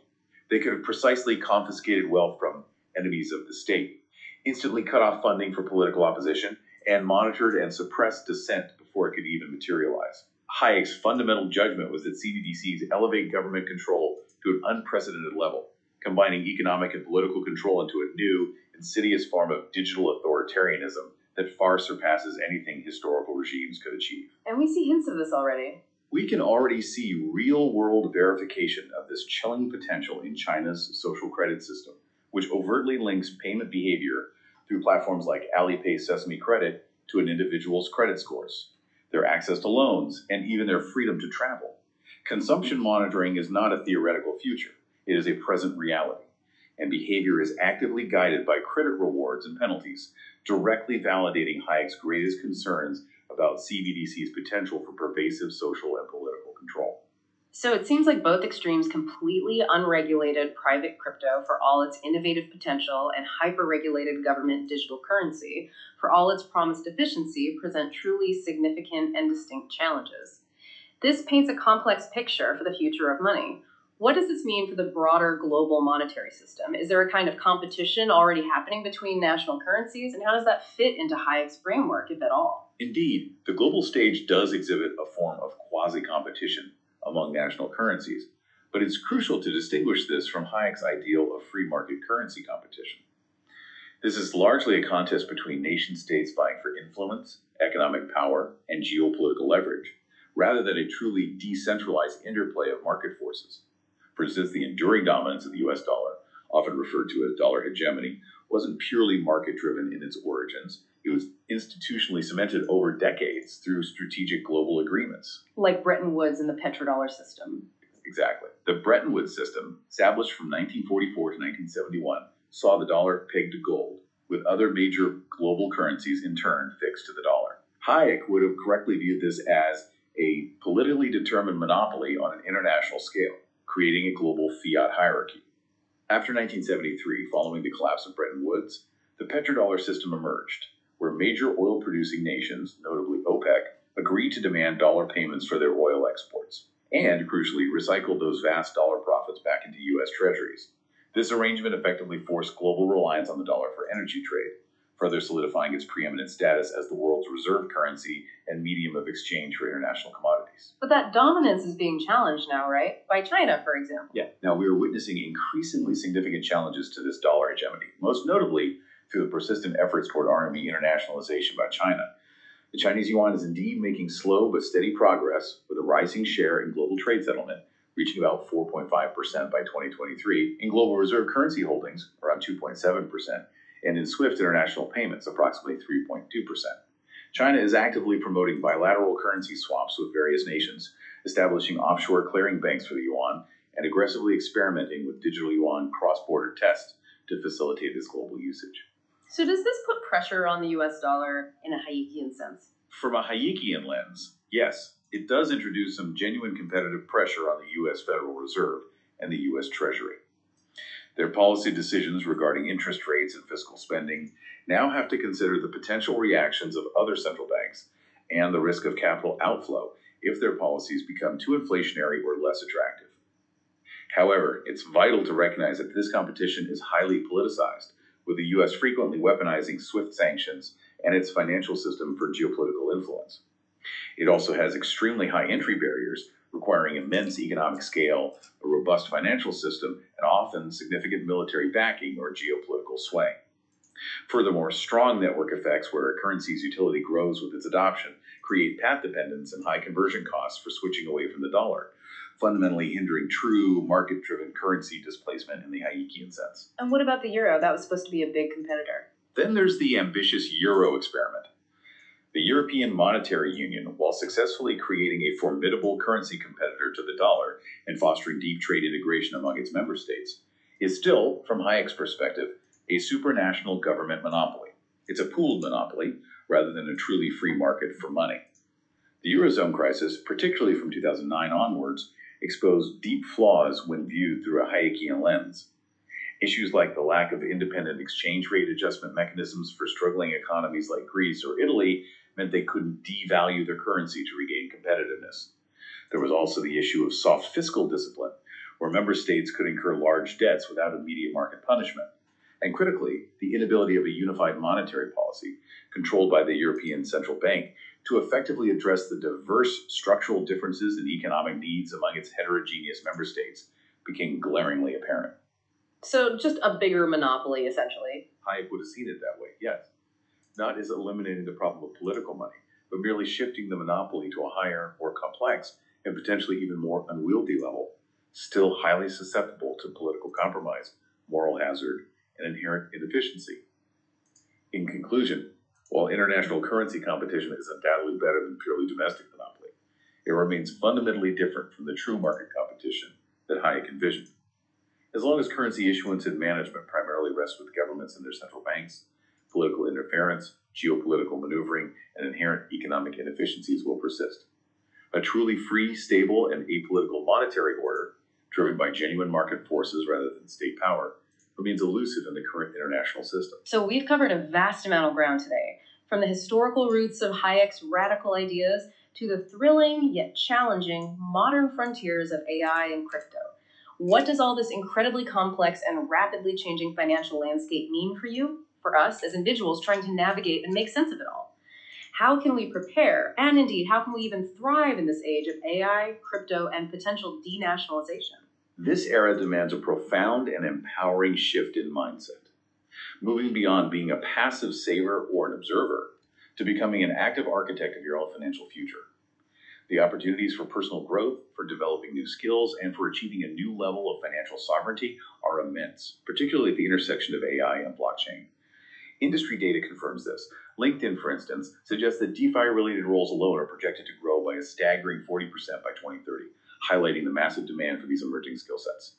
they could have precisely confiscated wealth from enemies of the state, instantly cut off funding for political opposition, and monitored and suppressed dissent before it could even materialize. Hayek's fundamental judgment was that CBDCs elevate government control to an unprecedented level, combining economic and political control into a new, insidious form of digital authoritarianism that far surpasses anything historical regimes could achieve. And we see hints of this already. We can already see real-world verification of this chilling potential in China's social credit system, which overtly links payment behavior through platforms like Alipay Sesame Credit to an individual's credit scores, their access to loans, and even their freedom to travel. Consumption monitoring is not a theoretical future. It is a present reality, and behavior is actively guided by credit rewards and penalties, directly validating Hayek's greatest concerns about CBDC's potential for pervasive social and political control. So it seems like both extremes completely unregulated private crypto for all its innovative potential and hyper-regulated government digital currency for all its promised efficiency present truly significant and distinct challenges. This paints a complex picture for the future of money. What does this mean for the broader global monetary system? Is there a kind of competition already happening between national currencies, and how does that fit into Hayek's framework, if at all? Indeed, the global stage does exhibit a form of quasi-competition among national currencies, but it's crucial to distinguish this from Hayek's ideal of free market currency competition. This is largely a contest between nation-states vying for influence, economic power, and geopolitical leverage, rather than a truly decentralized interplay of market forces. For instance, the enduring dominance of the US dollar, often referred to as dollar hegemony, wasn't purely market-driven in its origins. It was institutionally cemented over decades through strategic global agreements. Like Bretton Woods and the petrodollar system. Exactly. The Bretton Woods system, established from 1944 to 1971, saw the dollar pegged to gold, with other major global currencies in turn fixed to the dollar. Hayek would have correctly viewed this as a politically determined monopoly on an international scale, creating a global fiat hierarchy. After 1973, following the collapse of Bretton Woods, the petrodollar system emerged, where major oil-producing nations, notably OPEC, agreed to demand dollar payments for their oil exports, and, crucially, recycled those vast dollar profits back into U.S. treasuries. This arrangement effectively forced global reliance on the dollar for energy trade, further solidifying its preeminent status as the world's reserve currency and medium of exchange for international commodities. But that dominance is being challenged now, right? By China, for example. Yeah. Now, we are witnessing increasingly significant challenges to this dollar hegemony, most notably through the persistent efforts toward RMB internationalization by China. The Chinese yuan is indeed making slow but steady progress, with a rising share in global trade settlement, reaching about 4.5% by 2023, in global reserve currency holdings, around 2.7%, and in SWIFT international payments, approximately 3.2%. China is actively promoting bilateral currency swaps with various nations, establishing offshore clearing banks for the yuan, and aggressively experimenting with digital yuan cross-border tests to facilitate its global usage. So does this put pressure on the US dollar in a Hayekian sense? From a Hayekian lens, yes, it does introduce some genuine competitive pressure on the US Federal Reserve and the US Treasury. Their policy decisions regarding interest rates and fiscal spending now have to consider the potential reactions of other central banks and the risk of capital outflow if their policies become too inflationary or less attractive. However, it's vital to recognize that this competition is highly politicized, with the U.S. frequently weaponizing SWIFT sanctions and its financial system for geopolitical influence. It also has extremely high entry barriers, requiring immense economic scale, a robust financial system, and often significant military backing or geopolitical sway. Furthermore, strong network effects where a currency's utility grows with its adoption create path dependence and high conversion costs for switching away from the dollar, fundamentally hindering true market-driven currency displacement in the Hayekian sense. And what about the euro? That was supposed to be a big competitor. Then there's the ambitious euro experiment. The European Monetary Union, while successfully creating a formidable currency competitor to the dollar and fostering deep trade integration among its member states, is still, from Hayek's perspective, a supranational government monopoly. It's a pooled monopoly, rather than a truly free market for money. The Eurozone crisis, particularly from 2009 onwards, exposed deep flaws when viewed through a Hayekian lens. Issues like the lack of independent exchange rate adjustment mechanisms for struggling economies like Greece or Italy meant they couldn't devalue their currency to regain competitiveness. There was also the issue of soft fiscal discipline, where member states could incur large debts without immediate market punishment. And critically, the inability of a unified monetary policy, controlled by the European Central Bank, to effectively address the diverse structural differences in economic needs among its heterogeneous member states became glaringly apparent. So just a bigger monopoly, essentially. Hayek would have seen it that way, yes. Not as eliminating the problem of political money, but merely shifting the monopoly to a higher, more complex, and potentially even more unwieldy level, still highly susceptible to political compromise, moral hazard, and inherent inefficiency. In conclusion, while international currency competition is undoubtedly better than purely domestic monopoly, it remains fundamentally different from the true market competition that Hayek envisioned. As long as currency issuance and management primarily rests with governments and their central banks, political interference, geopolitical maneuvering, and inherent economic inefficiencies will persist. A truly free, stable, and apolitical monetary order, driven by genuine market forces rather than state power, remains elusive in the current international system. So we've covered a vast amount of ground today, from the historical roots of Hayek's radical ideas to the thrilling yet challenging modern frontiers of AI and crypto. What does all this incredibly complex and rapidly changing financial landscape mean for you, for us as individuals trying to navigate and make sense of it all? How can we prepare, and indeed, how can we even thrive in this age of AI, crypto, and potential denationalization? This era demands a profound and empowering shift in mindset, moving beyond being a passive saver or an observer to becoming an active architect of your own financial future. The opportunities for personal growth, for developing new skills, and for achieving a new level of financial sovereignty are immense, particularly at the intersection of AI and blockchain. Industry data confirms this. LinkedIn, for instance, suggests that DeFi-related roles alone are projected to grow by a staggering 40% by 2030, highlighting the massive demand for these emerging skill sets.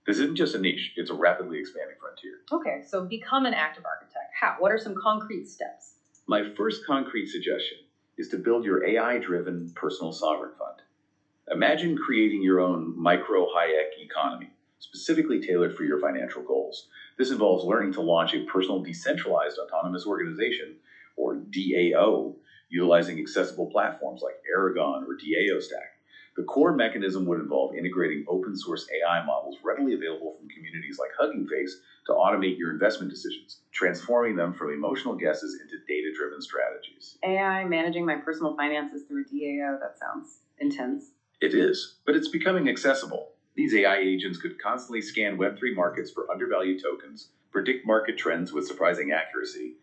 This isn't just a niche, it's a rapidly expanding frontier. Okay, so become an active architect. How? What are some concrete steps? My first concrete suggestion is to build your AI-driven personal sovereign fund. Imagine creating your own micro-Hayek economy, specifically tailored for your financial goals. This involves learning to launch a personal decentralized autonomous organization, or DAO, utilizing accessible platforms like Aragon or DAO Stack. The core mechanism would involve integrating open source AI models readily available from communities like Hugging Face to automate your investment decisions, transforming them from emotional guesses into data-driven strategies. AI managing my personal finances through a DAO, that sounds intense. It is, but it's becoming accessible. These AI agents could constantly scan Web3 markets for undervalued tokens, predict market trends with surprising accuracy,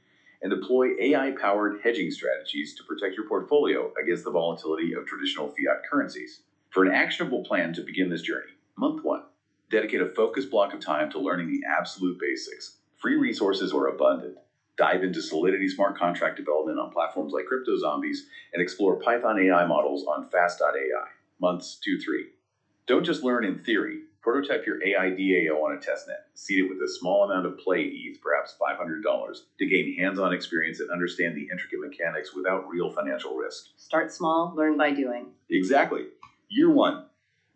and deploy AI-powered hedging strategies to protect your portfolio against the volatility of traditional fiat currencies. For an actionable plan to begin this journey, month 1, dedicate a focused block of time to learning the absolute basics. Free resources are abundant. Dive into Solidity smart contract development on platforms like CryptoZombies and explore Python AI models on Fast.ai. Months 2-3. Don't just learn in theory. Prototype your AI DAO on a testnet. Seed it with a small amount of play ETH, perhaps $500, to gain hands-on experience and understand the intricate mechanics without real financial risk. Start small, learn by doing. Exactly. Year 1.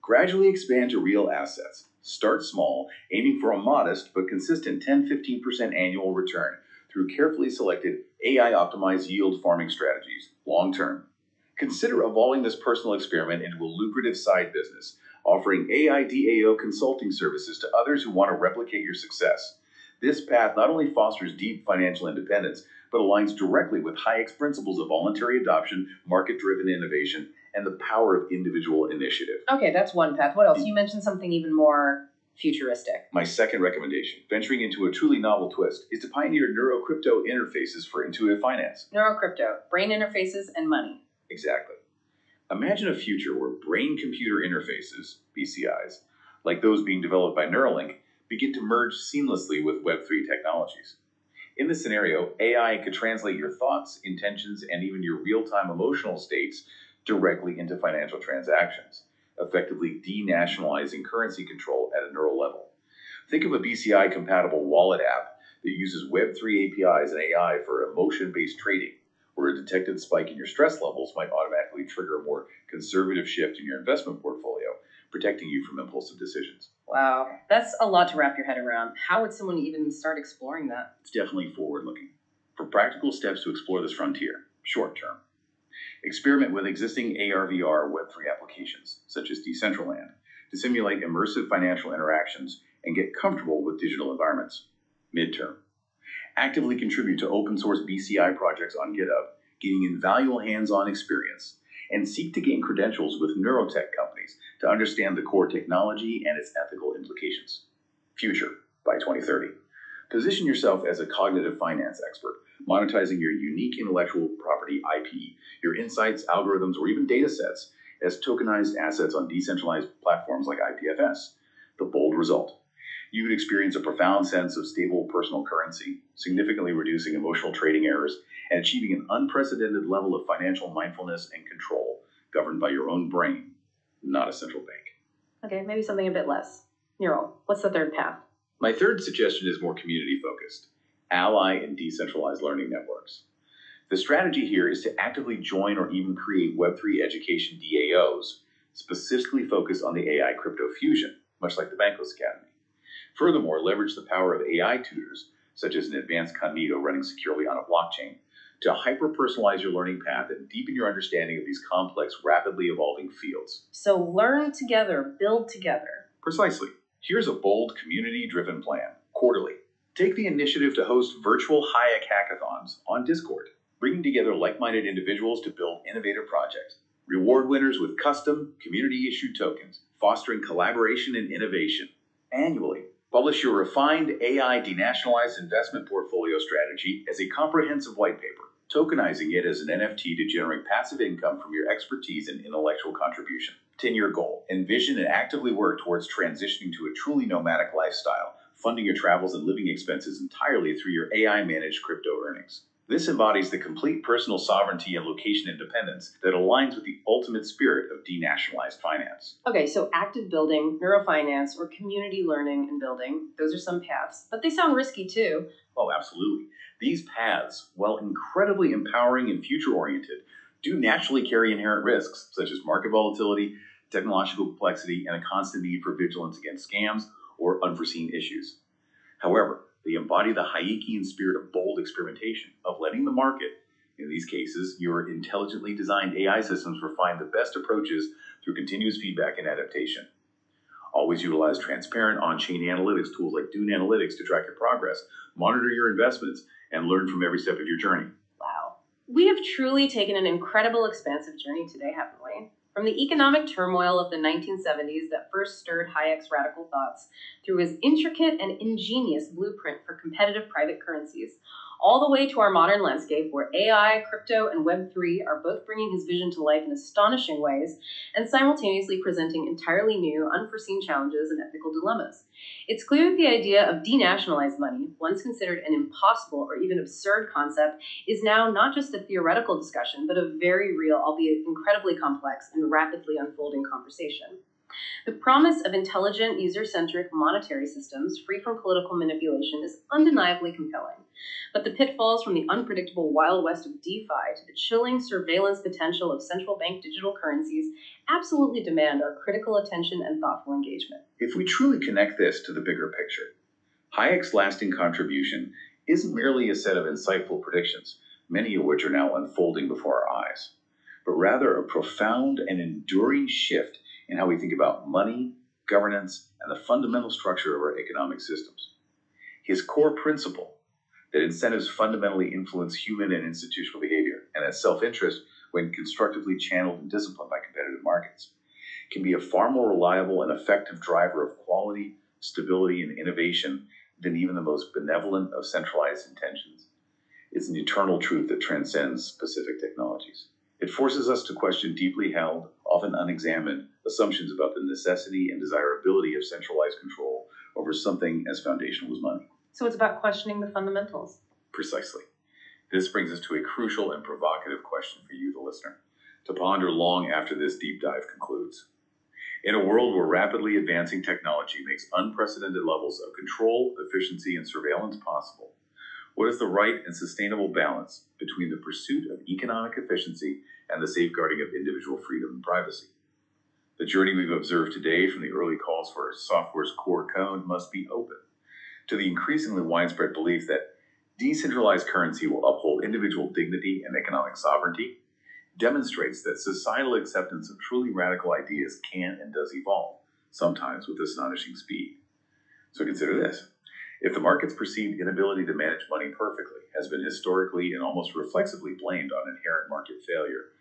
Gradually expand to real assets. Start small, aiming for a modest but consistent 10-15% annual return through carefully selected AI-optimized yield farming strategies, long-term. Consider evolving this personal experiment into a lucrative side business, offering AI DAO consulting services to others who want to replicate your success. This path not only fosters deep financial independence, but aligns directly with Hayek's principles of voluntary adoption, market-driven innovation, and the power of individual initiative. Okay, that's one path. What else? You mentioned something even more futuristic. My second recommendation, venturing into a truly novel twist, is to pioneer neurocrypto interfaces for intuitive finance. Neurocrypto, brain interfaces, and money. Exactly. Imagine a future where brain-computer interfaces, BCIs, like those being developed by Neuralink, begin to merge seamlessly with Web3 technologies. In this scenario, AI could translate your thoughts, intentions, and even your real-time emotional states directly into financial transactions, effectively denationalizing currency control at a neural level. Think of a BCI-compatible wallet app that uses Web3 APIs and AI for emotion-based trading, where a detected spike in your stress levels might automatically trigger a more conservative shift in your investment portfolio, protecting you from impulsive decisions. Wow, that's a lot to wrap your head around. How would someone even start exploring that? It's definitely forward-looking. For practical steps to explore this frontier, short-term, experiment with existing AR/VR Web3 applications, such as Decentraland, to simulate immersive financial interactions and get comfortable with digital environments. Midterm, actively contribute to open-source BCI projects on GitHub, gaining invaluable hands-on experience, and seek to gain credentials with neurotech companies to understand the core technology and its ethical implications. Future, by 2030. Position yourself as a cognitive finance expert, monetizing your unique intellectual property IP, your insights, algorithms, or even data sets, as tokenized assets on decentralized platforms like IPFS. The bold result: you would experience a profound sense of stable personal currency, significantly reducing emotional trading errors and achieving an unprecedented level of financial mindfulness and control governed by your own brain, not a central bank. Okay, maybe something a bit less. Neural, what's the third path? My third suggestion is more community-focused: ally and decentralized learning networks. The strategy here is to actively join or even create Web3 education DAOs, specifically focused on the AI crypto fusion, much like the Bankless Academy. Furthermore, leverage the power of AI tutors, such as an advanced cognito running securely on a blockchain, to hyper-personalize your learning path and deepen your understanding of these complex, rapidly evolving fields. So learn together, build together. Precisely. Here's a bold, community-driven plan. Quarterly, take the initiative to host virtual Hayek hackathons on Discord, bringing together like-minded individuals to build innovative projects. Reward winners with custom, community-issued tokens, fostering collaboration and innovation. Annually, publish your refined AI denationalized investment portfolio strategy as a comprehensive white paper, tokenizing it as an NFT to generate passive income from your expertise and intellectual contribution. 10-year goal: envision and actively work towards transitioning to a truly nomadic lifestyle, funding your travels and living expenses entirely through your AI-managed crypto earnings. This embodies the complete personal sovereignty and location independence that aligns with the ultimate spirit of denationalized finance. Okay, so active building, neurofinance, or community learning and building, those are some paths, but they sound risky too. Oh, absolutely. These paths, while incredibly empowering and future-oriented, do naturally carry inherent risks, such as market volatility, technological complexity, and a constant need for vigilance against scams or unforeseen issues. However, they embody the Hayekian spirit of bold experimentation, of letting the market, in these cases, your intelligently designed AI systems, refine the best approaches through continuous feedback and adaptation. Always utilize transparent on-chain analytics tools like Dune Analytics to track your progress, monitor your investments, and learn from every step of your journey. Wow. We have truly taken an incredible expansive journey today, haven't we? From the economic turmoil of the 1970s that first stirred Hayek's radical thoughts, through his intricate and ingenious blueprint for competitive private currencies, all the way to our modern landscape where AI, crypto, and Web3 are both bringing his vision to life in astonishing ways and simultaneously presenting entirely new, unforeseen challenges and ethical dilemmas. It's clear that the idea of denationalized money, once considered an impossible or even absurd concept, is now not just a theoretical discussion, but a very real, albeit incredibly complex and rapidly unfolding conversation. The promise of intelligent, user-centric monetary systems free from political manipulation is undeniably compelling, but the pitfalls from the unpredictable Wild West of DeFi to the chilling surveillance potential of central bank digital currencies absolutely demand our critical attention and thoughtful engagement. If we truly connect this to the bigger picture, Hayek's lasting contribution isn't merely a set of insightful predictions, many of which are now unfolding before our eyes, but rather a profound and enduring shift in how we think about money, governance, and the fundamental structure of our economic systems. His core principle, that incentives fundamentally influence human and institutional behavior, and that self-interest, when constructively channeled and disciplined by competitive markets, can be a far more reliable and effective driver of quality, stability, and innovation than even the most benevolent of centralized intentions. It's an eternal truth that transcends specific technologies. It forces us to question deeply held, often unexamined, assumptions about the necessity and desirability of centralized control over something as foundational as money. So it's about questioning the fundamentals. Precisely. This brings us to a crucial and provocative question for you, the listener, to ponder long after this deep dive concludes. In a world where rapidly advancing technology makes unprecedented levels of control, efficiency, and surveillance possible, what is the right and sustainable balance between the pursuit of economic efficiency and the safeguarding of individual freedom and privacy? The journey we've observed today, from the early calls for software's core code must be open, to the increasingly widespread belief that decentralized currency will uphold individual dignity and economic sovereignty, demonstrates that societal acceptance of truly radical ideas can and does evolve, sometimes with astonishing speed. So consider this. If the market's perceived inability to manage money perfectly has been historically and almost reflexively blamed on inherent market failure,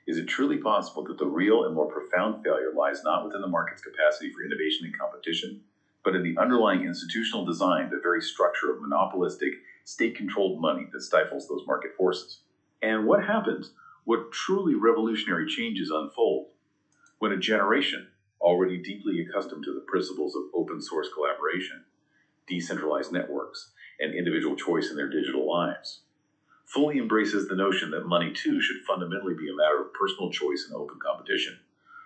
is it truly possible that the real and more profound failure lies not within the market's capacity for innovation and competition, but in the underlying institutional design, the very structure of monopolistic, state-controlled money that stifles those market forces? And what happens when truly revolutionary changes unfold? when a generation, already deeply accustomed to the principles of open source collaboration, decentralized networks, and individual choice in their digital lives, fully embraces the notion that money too should fundamentally be a matter of personal choice and open competition,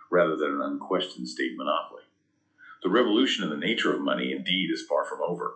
rather than an unquestioned state monopoly. The revolution in the nature of money indeed is far from over.